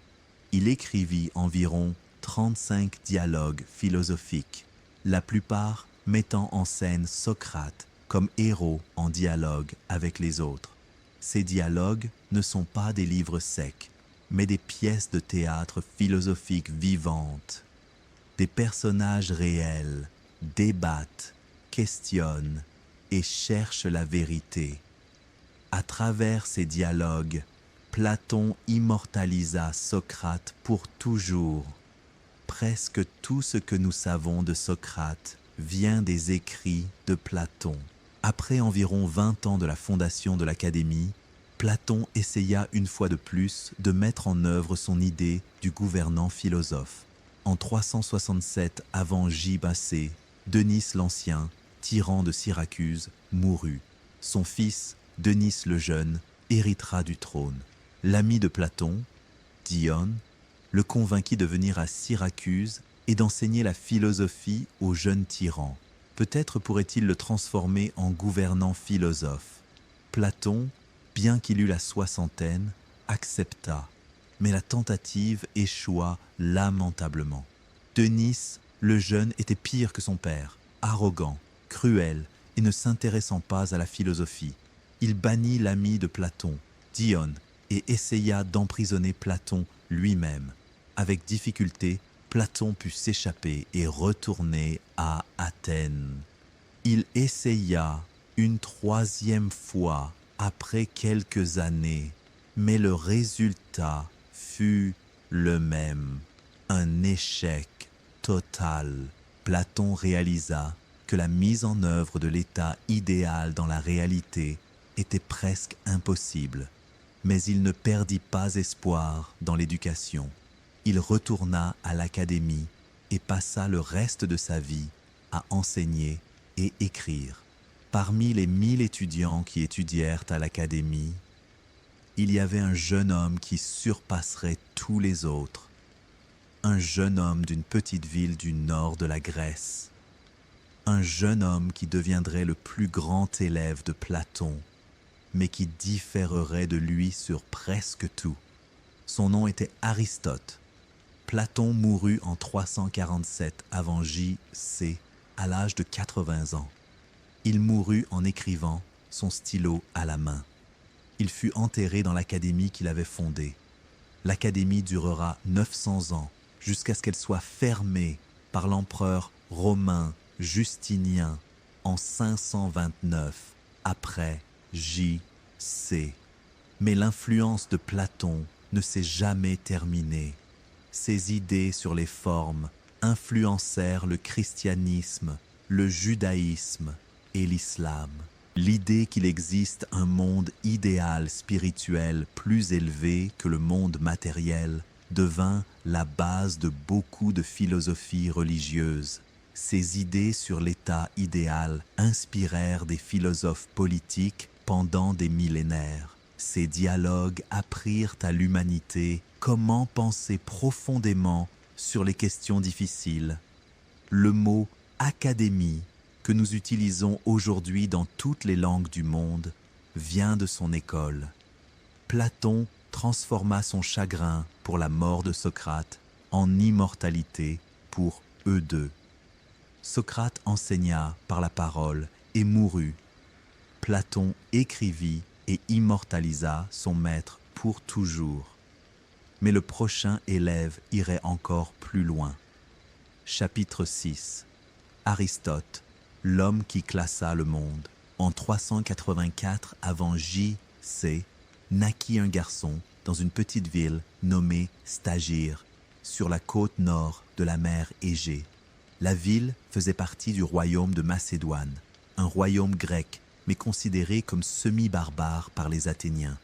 Il écrivit environ 35 dialogues philosophiques, la plupart mettant en scène Socrate comme héros en dialogue avec les autres. Ces dialogues ne sont pas des livres secs, mais des pièces de théâtre philosophiques vivantes. Des personnages réels débattent, questionnent et cherchent la vérité. À travers ces dialogues, Platon immortalisa Socrate pour toujours. Presque tout ce que nous savons de Socrate vient des écrits de Platon. Après environ 20 ans de la fondation de l'Académie, Platon essaya une fois de plus de mettre en œuvre son idée du gouvernant philosophe. En 367 avant J.B.C., Denis l'Ancien, tyran de Syracuse, mourut. Son fils, Denis le Jeune, héritera du trône. L'ami de Platon, Dione, le convainquit de venir à Syracuse et d'enseigner la philosophie au jeune tyran. Peut-être pourrait-il le transformer en gouvernant philosophe. Platon, bien qu'il eût la soixantaine, accepta, mais la tentative échoua lamentablement. Denis, le jeune, était pire que son père, arrogant, cruel et ne s'intéressant pas à la philosophie. Il bannit l'ami de Platon, Dione, et essaya d'emprisonner Platon lui-même. Avec difficulté, Platon put s'échapper et retourner à Athènes. Il essaya une troisième fois après quelques années, mais le résultat fut le même, un échec total. Platon réalisa que la mise en œuvre de l'état idéal dans la réalité était presque impossible, mais il ne perdit pas espoir dans l'éducation. Il retourna à l'Académie et passa le reste de sa vie à enseigner et écrire. Parmi les 1000 étudiants qui étudièrent à l'Académie, il y avait un jeune homme qui surpasserait tous les autres. Un jeune homme d'une petite ville du nord de la Grèce. Un jeune homme qui deviendrait le plus grand élève de Platon, mais qui différerait de lui sur presque tout. Son nom était Aristote. Platon mourut en 347 avant J.C. à l'âge de 80 ans. Il mourut en écrivant, son stylo à la main. Il fut enterré dans l'académie qu'il avait fondée. L'académie durera 900 ans, jusqu'à ce qu'elle soit fermée par l'empereur romain Justinien en 529, après J.C. Mais l'influence de Platon ne s'est jamais terminée. Ses idées sur les formes influencèrent le christianisme, le judaïsme et l'islam. L'idée qu'il existe un monde idéal spirituel plus élevé que le monde matériel devint la base de beaucoup de philosophies religieuses. Ses idées sur l'état idéal inspirèrent des philosophes politiques pendant des millénaires. Ces dialogues apprirent à l'humanité comment penser profondément sur les questions difficiles. Le mot académie, que nous utilisons aujourd'hui dans toutes les langues du monde, vient de son école. Platon transforma son chagrin pour la mort de Socrate en immortalité pour eux deux. Socrate enseigna par la parole et mourut. Platon écrivit et immortalisa son maître pour toujours. Mais le prochain élève irait encore plus loin. Chapitre 6. Aristote, l'homme qui classa le monde. En 384 avant J.C., naquit un garçon dans une petite ville nommée Stagire, sur la côte nord de la mer Égée. La ville faisait partie du royaume de Macédoine, un royaume grec, mais considéré comme semi-barbare par les Athéniens.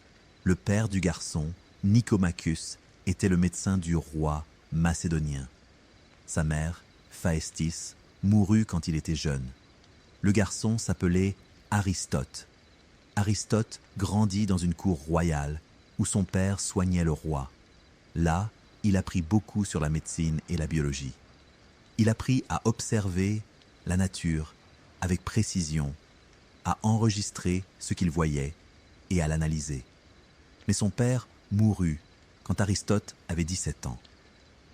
Le père du garçon, Nicomachus, était le médecin du roi macédonien. Sa mère, Phaestis, mourut quand il était jeune. Le garçon s'appelait Aristote. Aristote grandit dans une cour royale où son père soignait le roi. Là, il apprit beaucoup sur la médecine et la biologie. Il apprit à observer la nature avec précision, à enregistrer ce qu'il voyait et à l'analyser. Mais son père mourut quand Aristote avait 17 ans.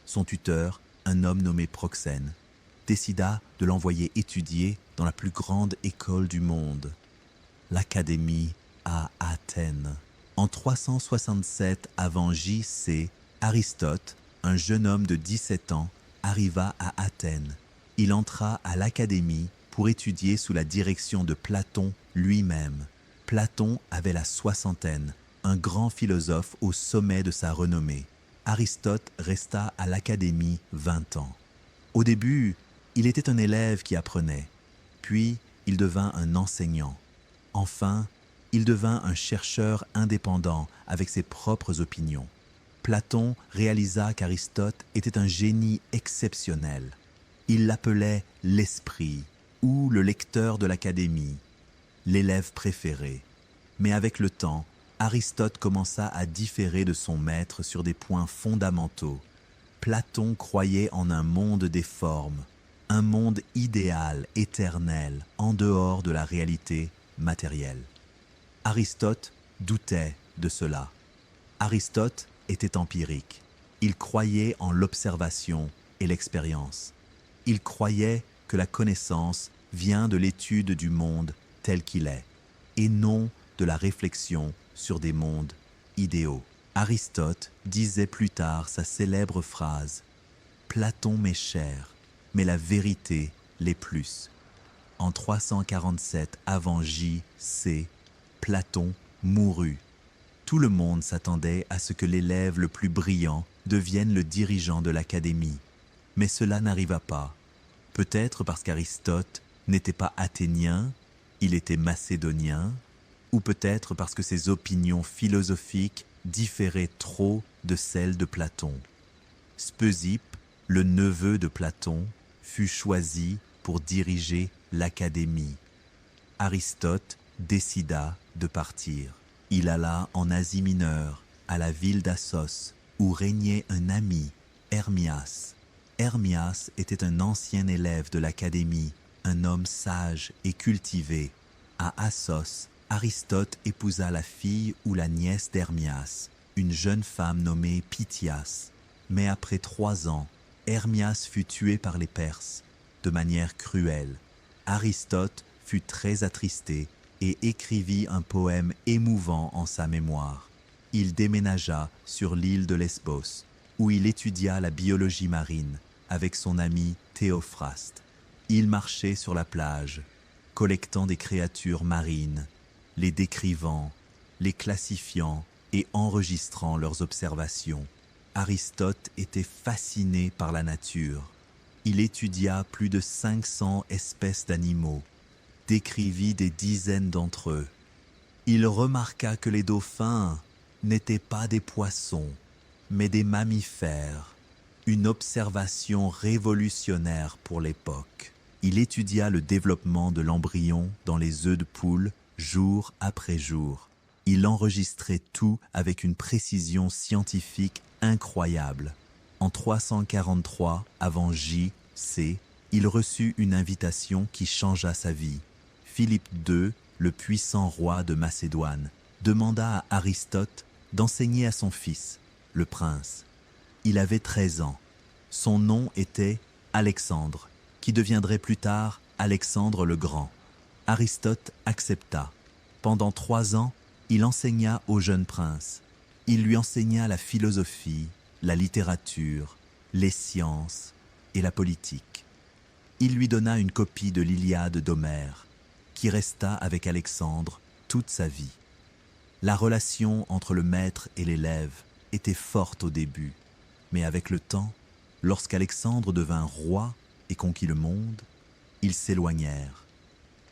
Son tuteur, un homme nommé Proxène, décida de l'envoyer étudier dans la plus grande école du monde, l'Académie à Athènes. En 367 avant J.C., Aristote, un jeune homme de 17 ans, arriva à Athènes. Il entra à l'Académie pour étudier sous la direction de Platon lui-même. Platon avait la soixantaine, un grand philosophe au sommet de sa renommée. Aristote resta à l'Académie 20 ans. Au début, il était un élève qui apprenait, puis il devint un enseignant. Enfin, il devint un chercheur indépendant avec ses propres opinions. Platon réalisa qu'Aristote était un génie exceptionnel. Il l'appelait l'esprit ou le lecteur de l'Académie, l'élève préféré. Mais avec le temps, Aristote commença à différer de son maître sur des points fondamentaux. Platon croyait en un monde des formes, un monde idéal, éternel, en dehors de la réalité matérielle. Aristote doutait de cela. Aristote était empirique. Il croyait en l'observation et l'expérience. Il croyait que la connaissance vient de l'étude du monde tel qu'il est, et non de la réflexion sur des mondes idéaux. Aristote disait plus tard sa célèbre phrase « Platon m'est cher, mais la vérité l'est plus ». En 347 avant J.C., Platon mourut. Tout le monde s'attendait à ce que l'élève le plus brillant devienne le dirigeant de l'Académie. Mais cela n'arriva pas. Peut-être parce qu'Aristote n'était pas athénien, il était macédonien, ou peut-être parce que ses opinions philosophiques différaient trop de celles de Platon. Speusippe, le neveu de Platon, fut choisi pour diriger l'Académie. Aristote décida de partir. Il alla en Asie mineure, à la ville d'Assos, où régnait un ami, Hermias. Hermias était un ancien élève de l'Académie, un homme sage et cultivé. À Assos, Aristote épousa la fille ou la nièce d'Hermias, une jeune femme nommée Pythias. Mais après 3 ans, Hermias fut tué par les Perses, de manière cruelle. Aristote fut très attristé et écrivit un poème émouvant en sa mémoire. Il déménagea sur l'île de Lesbos, où il étudia la biologie marine avec son ami Théophraste. Il marchait sur la plage, collectant des créatures marines, les décrivant, les classifiant et enregistrant leurs observations. Aristote était fasciné par la nature. Il étudia plus de 500 espèces d'animaux, décrivit des dizaines d'entre eux. Il remarqua que les dauphins n'étaient pas des poissons, mais des mammifères. une observation révolutionnaire pour l'époque. Il étudia le développement de l'embryon dans les œufs de poule jour après jour. Il enregistrait tout avec une précision scientifique incroyable. En 343 avant J.C., il reçut une invitation qui changea sa vie. Philippe II, le puissant roi de Macédoine, demanda à Aristote d'enseigner à son fils, le prince. Il avait 13 ans. Son nom était Alexandre, qui deviendrait plus tard Alexandre le Grand. Aristote accepta. Pendant 3 ans, il enseigna au jeune prince. Il lui enseigna la philosophie, la littérature, les sciences et la politique. Il lui donna une copie de l'Iliade d'Homère, qui resta avec Alexandre toute sa vie. La relation entre le maître et l'élève était forte au début, mais avec le temps, lorsqu'Alexandre devint roi et conquit le monde, ils s'éloignèrent.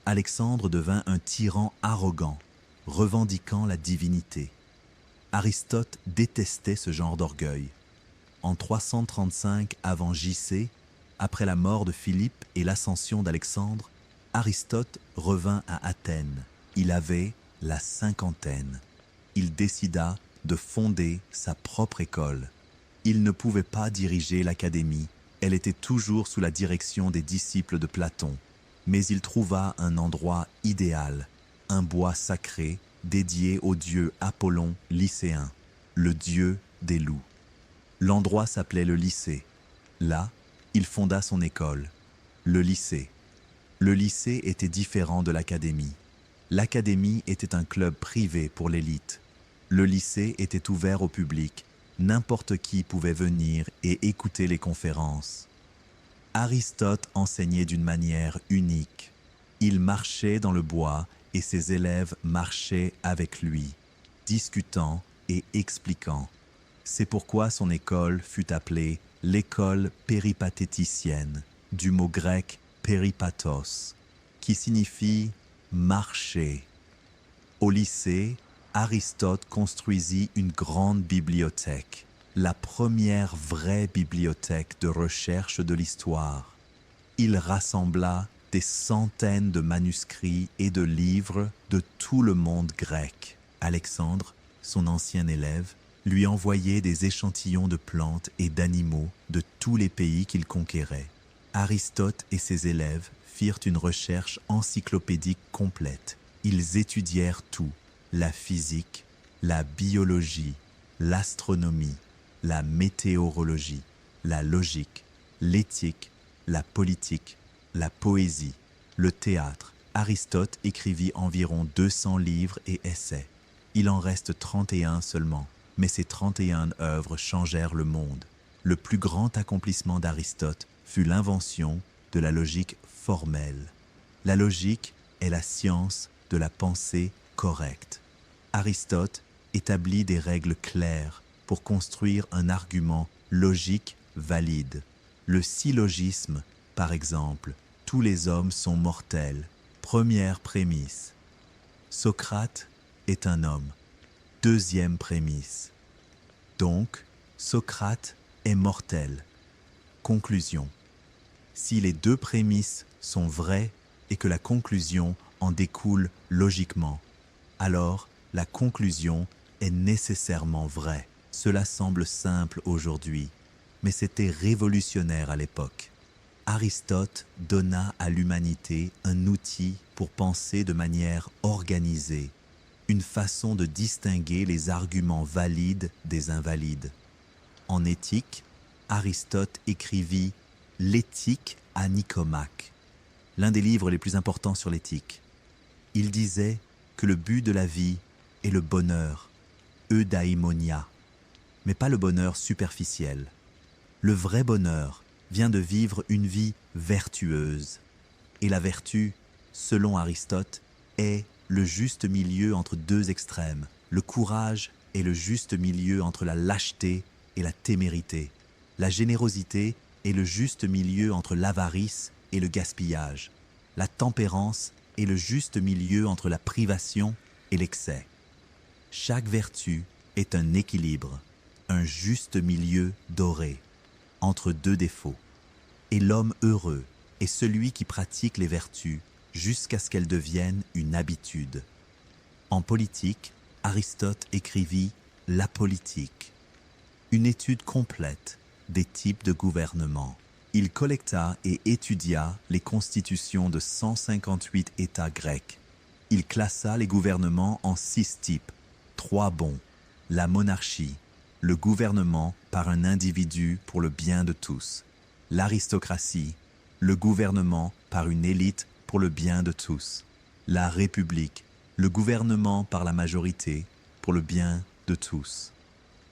Alexandre devint un tyran arrogant, revendiquant la divinité. Aristote détestait ce genre d'orgueil. En 335 avant J.C., après la mort de Philippe et l'ascension d'Alexandre, Aristote revint à Athènes. Il avait la cinquantaine. Il décida de fonder sa propre école. Il ne pouvait pas diriger l'académie, elle était toujours sous la direction des disciples de Platon. Mais il trouva un endroit idéal, un bois sacré dédié au dieu Apollon lycéen, le dieu des loups. L'endroit s'appelait le lycée. Là, il fonda son école, le lycée. Le lycée était différent de l'académie. L'académie était un club privé pour l'élite. Le lycée était ouvert au public. N'importe qui pouvait venir et écouter les conférences. Aristote enseignait d'une manière unique. Il marchait dans le bois et ses élèves marchaient avec lui, discutant et expliquant. C'est pourquoi son école fut appelée l'école péripatéticienne, du mot grec péripatos, qui signifie marcher. Au lycée, Aristote construisit une grande bibliothèque, la première vraie bibliothèque de recherche de l'histoire. Il rassembla des centaines de manuscrits et de livres de tout le monde grec. Alexandre, son ancien élève, lui envoyait des échantillons de plantes et d'animaux de tous les pays qu'il conquérait. Aristote et ses élèves firent une recherche encyclopédique complète. Ils étudièrent tout, la physique, la biologie, l'astronomie, la météorologie, la logique, l'éthique, la politique, la poésie, le théâtre. Aristote écrivit environ 200 livres et essais. Il en reste 31 seulement, mais ces 31 œuvres changèrent le monde. Le plus grand accomplissement d'Aristote fut l'invention de la logique formelle. La logique est la science de la pensée correcte. Aristote établit des règles claires pour construire un argument logique valide. Le syllogisme, par exemple, tous les hommes sont mortels. Première prémisse. Socrate est un homme. Deuxième prémisse. Donc, Socrate est mortel. Conclusion. Si les deux prémisses sont vraies et que la conclusion en découle logiquement, alors la conclusion est nécessairement vraie. Cela semble simple aujourd'hui, mais c'était révolutionnaire à l'époque. Aristote donna à l'humanité un outil pour penser de manière organisée, une façon de distinguer les arguments valides des invalides. En éthique, Aristote écrivit « L'éthique à Nicomaque », l'un des livres les plus importants sur l'éthique. Il disait que le but de la vie est le bonheur, eudaimonia, mais pas le bonheur superficiel. Le vrai bonheur vient de vivre une vie vertueuse. Et la vertu, selon Aristote, est le juste milieu entre deux extrêmes. Le courage est le juste milieu entre la lâcheté et la témérité. La générosité est le juste milieu entre l'avarice et le gaspillage. La tempérance est le juste milieu entre la privation et l'excès. Chaque vertu est un équilibre, un juste milieu doré. entre deux défauts. Et l'homme heureux est celui qui pratique les vertus jusqu'à ce qu'elles deviennent une habitude. En politique, Aristote écrivit « La politique », une étude complète des types de gouvernement. Il collecta et étudia les constitutions de 158 États grecs. Il classa les gouvernements en 6 types, 3 bons, la monarchie, le gouvernement par un individu pour le bien de tous, l'aristocratie, le gouvernement par une élite pour le bien de tous, la république, le gouvernement par la majorité pour le bien de tous.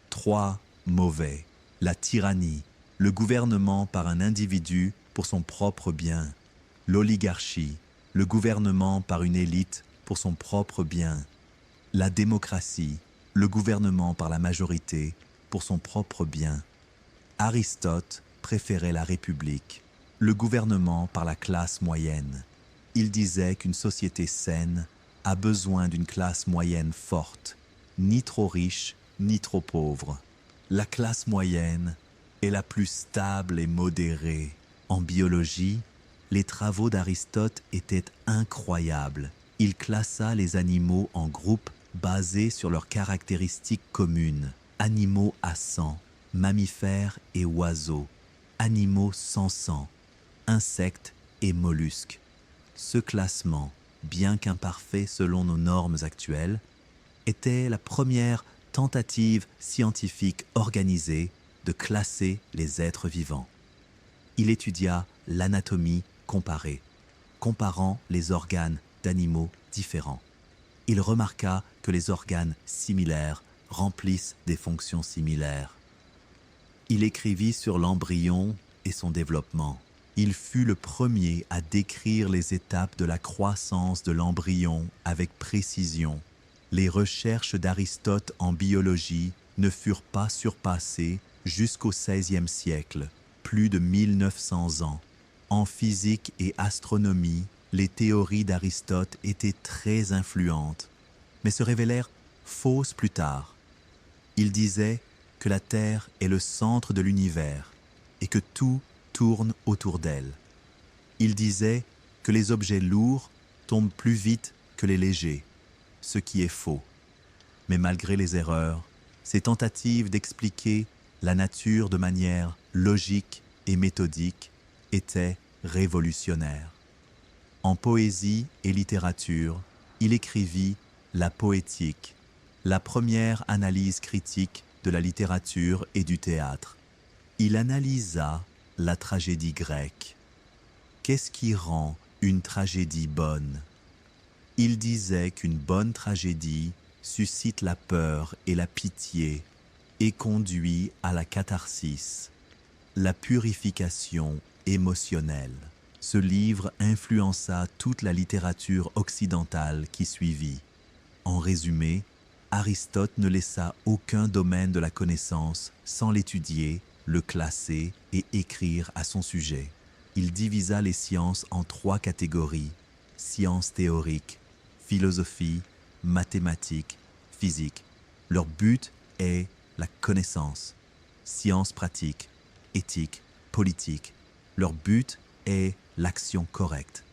3 mauvais, la tyrannie, le gouvernement par un individu pour son propre bien, l'oligarchie, le gouvernement par une élite pour son propre bien, la démocratie, le gouvernement par la majorité pour son propre bien. Aristote préférait la République, le gouvernement par la classe moyenne. Il disait qu'une société saine a besoin d'une classe moyenne forte, ni trop riche, ni trop pauvre. La classe moyenne est la plus stable et modérée. En biologie, les travaux d'Aristote étaient incroyables. Il classa les animaux en groupes basés sur leurs caractéristiques communes. Animaux à sang, mammifères et oiseaux, animaux sans sang, insectes et mollusques. Ce classement, bien qu'imparfait selon nos normes actuelles, était la première tentative scientifique organisée de classer les êtres vivants. Il étudia l'anatomie comparée, comparant les organes d'animaux différents. Il remarqua que les organes similaires remplissent des fonctions similaires. Il écrivit sur l'embryon et son développement. Il fut le premier à décrire les étapes de la croissance de l'embryon avec précision. Les recherches d'Aristote en biologie ne furent pas surpassées jusqu'au XVIe siècle, plus de 1900 ans. En physique et astronomie, les théories d'Aristote étaient très influentes, mais se révélèrent fausses plus tard. Il disait que la Terre est le centre de l'univers et que tout tourne autour d'elle. Il disait que les objets lourds tombent plus vite que les légers, ce qui est faux. Mais malgré les erreurs, ses tentatives d'expliquer la nature de manière logique et méthodique étaient révolutionnaires. En poésie et littérature, il écrivit La Poétique, la première analyse critique de la littérature et du théâtre. Il analysa la tragédie grecque. Qu'est-ce qui rend une tragédie bonne? Il disait qu'une bonne tragédie suscite la peur et la pitié et conduit à la catharsis, la purification émotionnelle. Ce livre influença toute la littérature occidentale qui suivit. En résumé, Aristote ne laissa aucun domaine de la connaissance sans l'étudier, le classer et écrire à son sujet. Il divisa les sciences en 3 catégories: sciences théoriques, philosophie, mathématiques, physique. Leur but est la connaissance. Sciences pratiques, éthique, politique. Leur but est l'action correcte.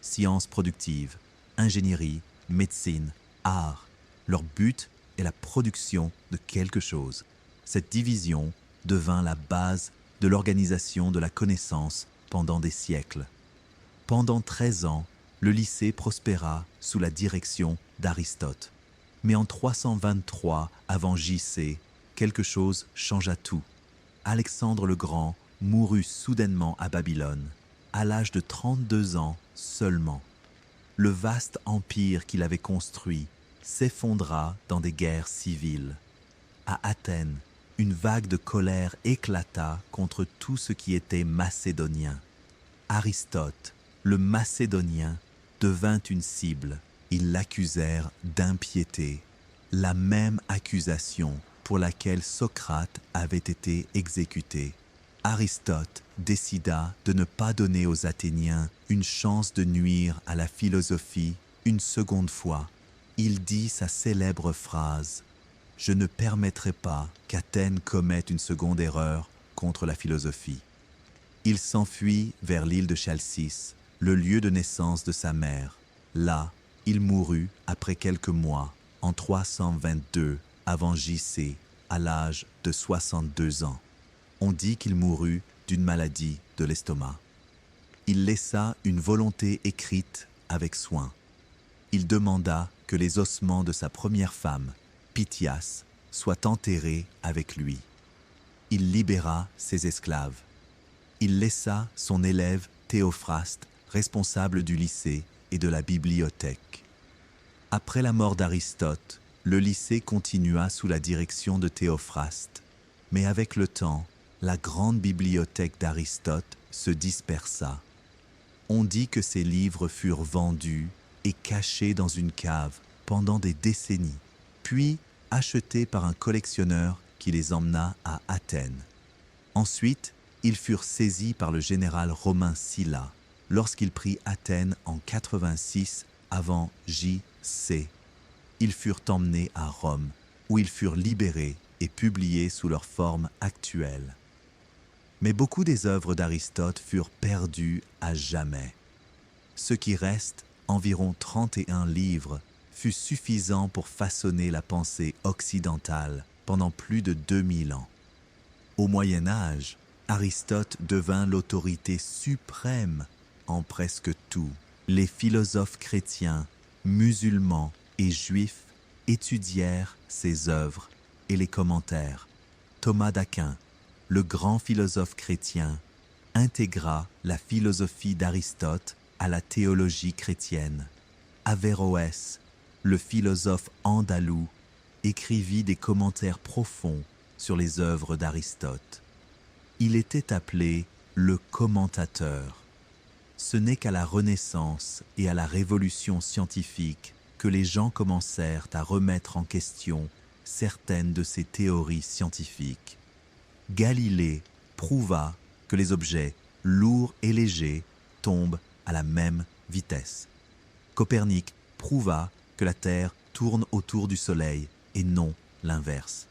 Sciences productives, ingénierie, médecine, art. Leur but est la production de quelque chose. Cette division devint la base de l'organisation de la connaissance pendant des siècles. Pendant 13 ans, le lycée prospéra sous la direction d'Aristote. Mais en 323 avant J.C., quelque chose changea tout. Alexandre le Grand mourut soudainement à Babylone, à l'âge de 32 ans seulement. Le vaste empire qu'il avait construit s'effondra dans des guerres civiles. À Athènes, une vague de colère éclata contre tout ce qui était macédonien. Aristote, le macédonien, devint une cible. Ils l'accusèrent d'impiété, la même accusation pour laquelle Socrate avait été exécuté. Aristote décida de ne pas donner aux Athéniens une chance de nuire à la philosophie une seconde fois. Il dit sa célèbre phrase « Je ne permettrai pas qu'Athènes commette une seconde erreur contre la philosophie. Il s'enfuit vers l'île de Chalcis, le lieu de naissance de sa mère. Là, il mourut après quelques mois, en 322 avant JC, à l'âge de 62 ans. On dit qu'il mourut d'une maladie de l'estomac. Il laissa une volonté écrite avec soin. Il demanda que les ossements de sa première femme, Pythias, soient enterrés avec lui. Il libéra ses esclaves. Il laissa son élève Théophraste responsable du lycée et de la bibliothèque. Après la mort d'Aristote, le lycée continua sous la direction de Théophraste, mais avec le temps, la grande bibliothèque d'Aristote se dispersa. On dit que ses livres furent vendus et cachés dans une cave pendant des décennies, puis achetés par un collectionneur qui les emmena à Athènes. Ensuite, ils furent saisis par le général romain Sylla lorsqu'il prit Athènes en 86 avant J.C. Ils furent emmenés à Rome, où ils furent libérés et publiés sous leur forme actuelle. Mais beaucoup des œuvres d'Aristote furent perdues à jamais. Ce qui reste, environ 31 livres, fut suffisant pour façonner la pensée occidentale pendant plus de 2000 ans. Au Moyen Âge, Aristote devint l'autorité suprême en presque tout. Les philosophes chrétiens, musulmans et juifs étudièrent ses œuvres et les commentaires. Thomas d'Aquin, le grand philosophe chrétien, intégra la philosophie d'Aristote à la théologie chrétienne. Averroès, le philosophe andalou, écrivit des commentaires profonds sur les œuvres d'Aristote. Il était appelé le commentateur. Ce n'est qu'à la Renaissance et à la Révolution scientifique que les gens commencèrent à remettre en question certaines de ces théories scientifiques. Galilée prouva que les objets lourds et légers tombent à la même vitesse. Copernic prouva que la Terre tourne autour du Soleil et non l'inverse.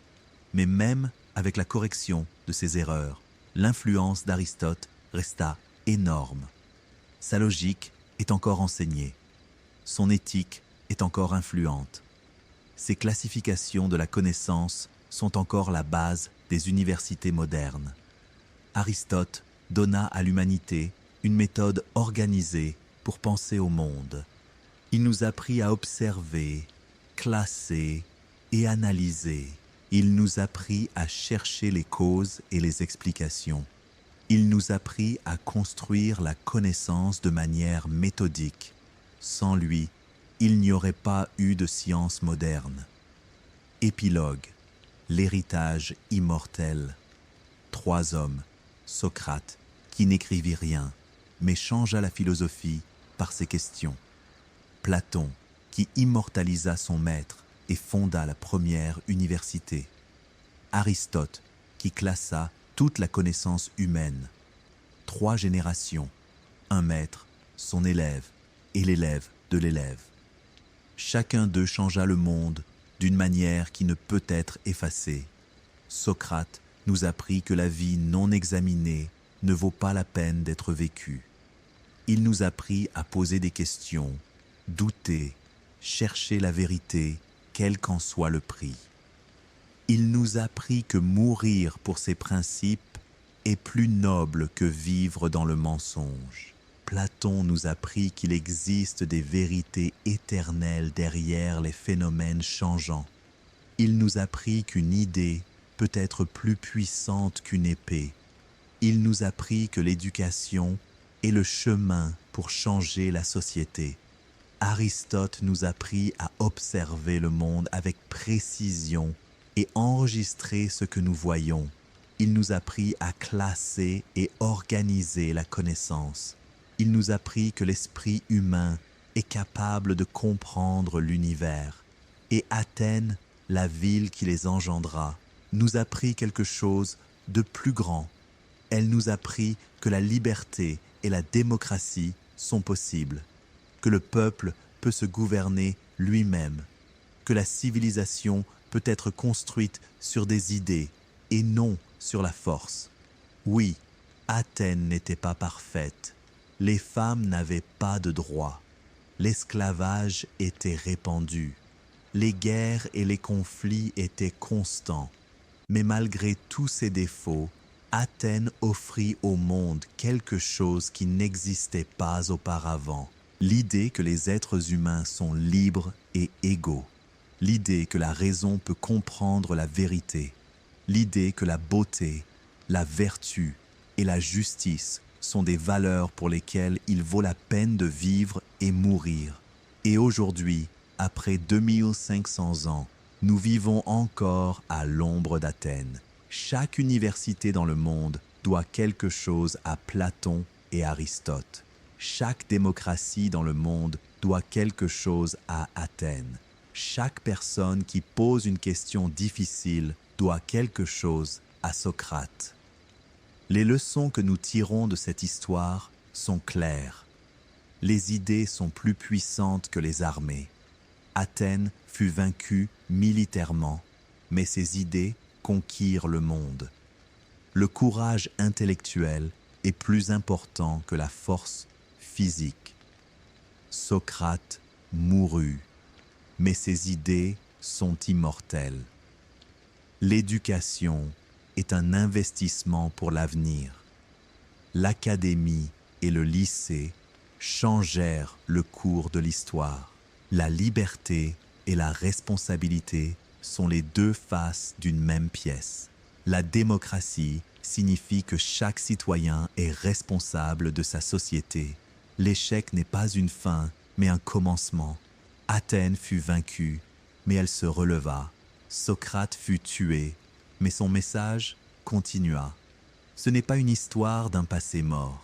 Mais même avec la correction de ces erreurs, l'influence d'Aristote resta énorme. Sa logique est encore enseignée. Son éthique est encore influente. Ses classifications de la connaissance sont encore la base des universités modernes. Aristote donna à l'humanité une méthode organisée pour penser au monde. Il nous apprit à observer, classer et analyser. Il nous apprit à chercher les causes et les explications. Il nous apprit à construire la connaissance de manière méthodique. Sans lui, il n'y aurait pas eu de science moderne. Épilogue, l'héritage immortel. 3 hommes, Socrate, qui n'écrivit rien, mais changea la philosophie par ses questions. Platon, qui immortalisa son maître et fonda la première université. Aristote, qui classa toute la connaissance humaine. 3 générations, un maître, son élève et l'élève de l'élève. Chacun d'eux changea le monde d'une manière qui ne peut être effacée. Socrate nous apprit que la vie non examinée ne vaut pas la peine d'être vécue. Il nous apprit à poser des questions, douter, chercher la vérité, quel qu'en soit le prix. Il nous apprit que mourir pour ses principes est plus noble que vivre dans le mensonge. Platon nous apprit qu'il existe des vérités éternelles derrière les phénomènes changeants. Il nous apprit qu'une idée peut être plus puissante qu'une épée. Il nous apprit que l'éducation est le chemin pour changer la société. Aristote nous apprit à observer le monde avec précision et enregistrer ce que nous voyons. Il nous apprit à classer et organiser la connaissance. Il nous apprit que l'esprit humain est capable de comprendre l'univers. Et Athènes, la ville qui les engendra, nous apprit quelque chose de plus grand. Elle nous apprit que la liberté et la démocratie sont possibles, que le peuple peut se gouverner lui-même, que la civilisation peut être construite sur des idées et non sur la force. Oui, Athènes n'était pas parfaite. Les femmes n'avaient pas de droits. L'esclavage était répandu. Les guerres et les conflits étaient constants. Mais malgré tous ces défauts, Athènes offrit au monde quelque chose qui n'existait pas auparavant. L'idée que les êtres humains sont libres et égaux. L'idée que la raison peut comprendre la vérité. L'idée que la beauté, la vertu et la justice sont des valeurs pour lesquelles il vaut la peine de vivre et mourir. Et aujourd'hui, après 2500 ans, nous vivons encore à l'ombre d'Athènes. Chaque université dans le monde doit quelque chose à Platon et Aristote. Chaque démocratie dans le monde doit quelque chose à Athènes. Chaque personne qui pose une question difficile doit quelque chose à Socrate. Les leçons que nous tirons de cette histoire sont claires. Les idées sont plus puissantes que les armées. Athènes fut vaincue militairement, mais ses idées conquirent le monde. Le courage intellectuel est plus important que la force physique. Socrate mourut, mais ses idées sont immortelles. L'éducation est un investissement pour l'avenir. L'académie et le lycée changèrent le cours de l'histoire. La liberté et la responsabilité sont les deux faces d'une même pièce. La démocratie signifie que chaque citoyen est responsable de sa société. L'échec n'est pas une fin, mais un commencement. Athènes fut vaincue, mais elle se releva. Socrate fut tué, mais son message continua. Ce n'est pas une histoire d'un passé mort.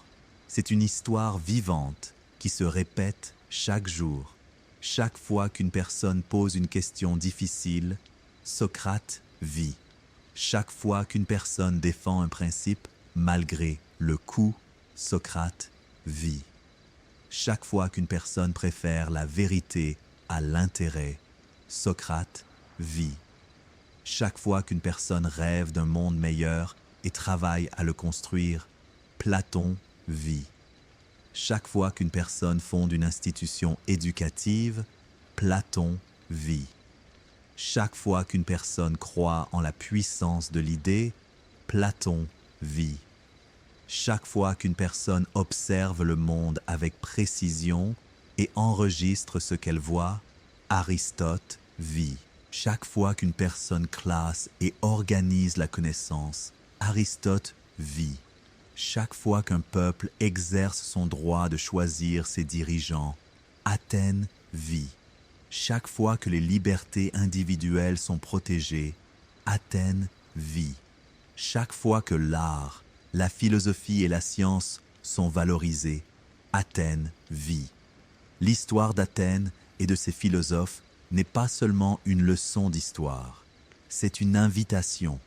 C'est une histoire vivante qui se répète chaque jour. Chaque fois qu'une personne pose une question difficile, Socrate vit. Chaque fois qu'une personne défend un principe, malgré le coup, Socrate vit. Chaque fois qu'une personne préfère la vérité à l'intérêt, Socrate vit. Chaque fois qu'une personne rêve d'un monde meilleur et travaille à le construire, Platon vit. Chaque fois qu'une personne fonde une institution éducative, Platon vit. Chaque fois qu'une personne croit en la puissance de l'idée, Platon vit. Chaque fois qu'une personne observe le monde avec précision et enregistre ce qu'elle voit, Aristote vit. Chaque fois qu'une personne classe et organise la connaissance, Aristote vit. Chaque fois qu'un peuple exerce son droit de choisir ses dirigeants, Athènes vit. Chaque fois que les libertés individuelles sont protégées, Athènes vit. Chaque fois que l'art, la philosophie et la science sont valorisées, Athènes vit. L'histoire d'Athènes et de ses philosophes n'est pas seulement une leçon d'histoire, c'est une invitation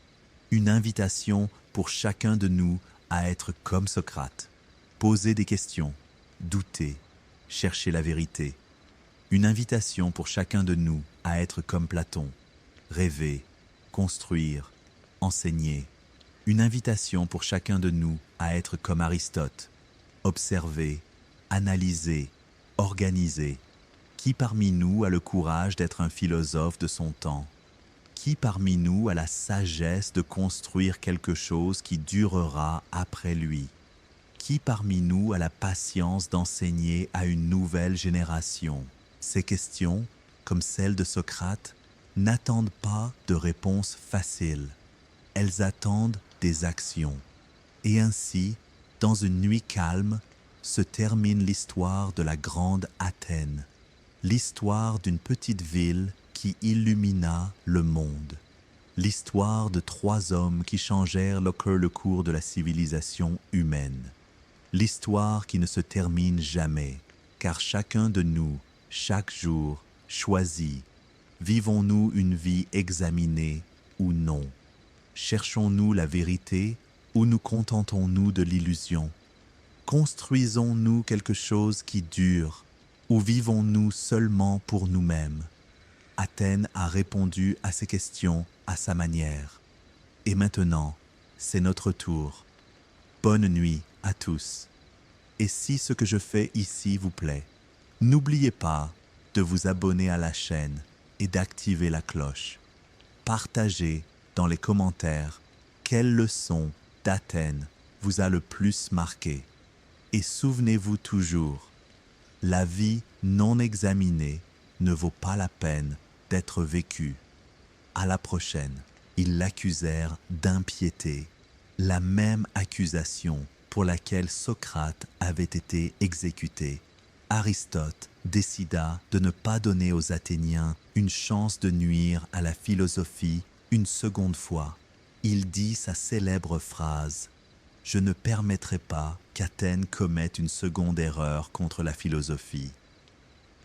pour chacun de nous à être comme Socrate, poser des questions, douter, chercher la vérité. Une invitation pour chacun de nous à être comme Platon, rêver, construire, enseigner. Une invitation pour chacun de nous à être comme Aristote, observer, analyser, organiser. Qui parmi nous a le courage d'être un philosophe de son temps? Qui parmi nous a la sagesse de construire quelque chose qui durera après lui? Qui parmi nous a la patience d'enseigner à une nouvelle génération? Ces questions, comme celles de Socrate, n'attendent pas de réponses faciles. Elles attendent des actions. Et ainsi, dans une nuit calme, se termine l'histoire de la grande Athènes, l'histoire d'une petite ville qui illumina le monde, l'histoire de 3 hommes qui changèrent le cours de la civilisation humaine, l'histoire qui ne se termine jamais, car chacun de nous, chaque jour, choisit, vivons-nous une vie examinée ou non? Cherchons-nous la vérité ou nous contentons-nous de l'illusion? Construisons-nous quelque chose qui dure ou vivons-nous seulement pour nous-mêmes? Athènes a répondu à ces questions à sa manière. Et maintenant, c'est notre tour. Bonne nuit à tous. Et si ce que je fais ici vous plaît, n'oubliez pas de vous abonner à la chaîne et d'activer la cloche. Partagez dans les commentaires quelle leçon d'Athènes vous a le plus marqué. Et souvenez-vous toujours, la vie non examinée ne vaut pas la peine d'être vécue. À la prochaine, ils l'accusèrent d'impiété, la même accusation pour laquelle Socrate avait été exécuté. Aristote décida de ne pas donner aux Athéniens une chance de nuire à la philosophie une seconde fois. Il dit sa célèbre phrase « Je ne permettrai pas qu'Athènes commette une seconde erreur contre la philosophie ».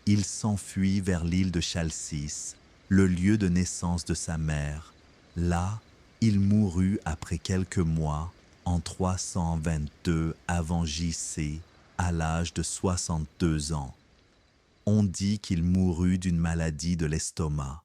Il s'enfuit vers l'île de Chalcis, le lieu de naissance de sa mère. Là, il mourut après quelques mois, en 322 avant J.C., à l'âge de 62 ans. On dit qu'il mourut d'une maladie de l'estomac.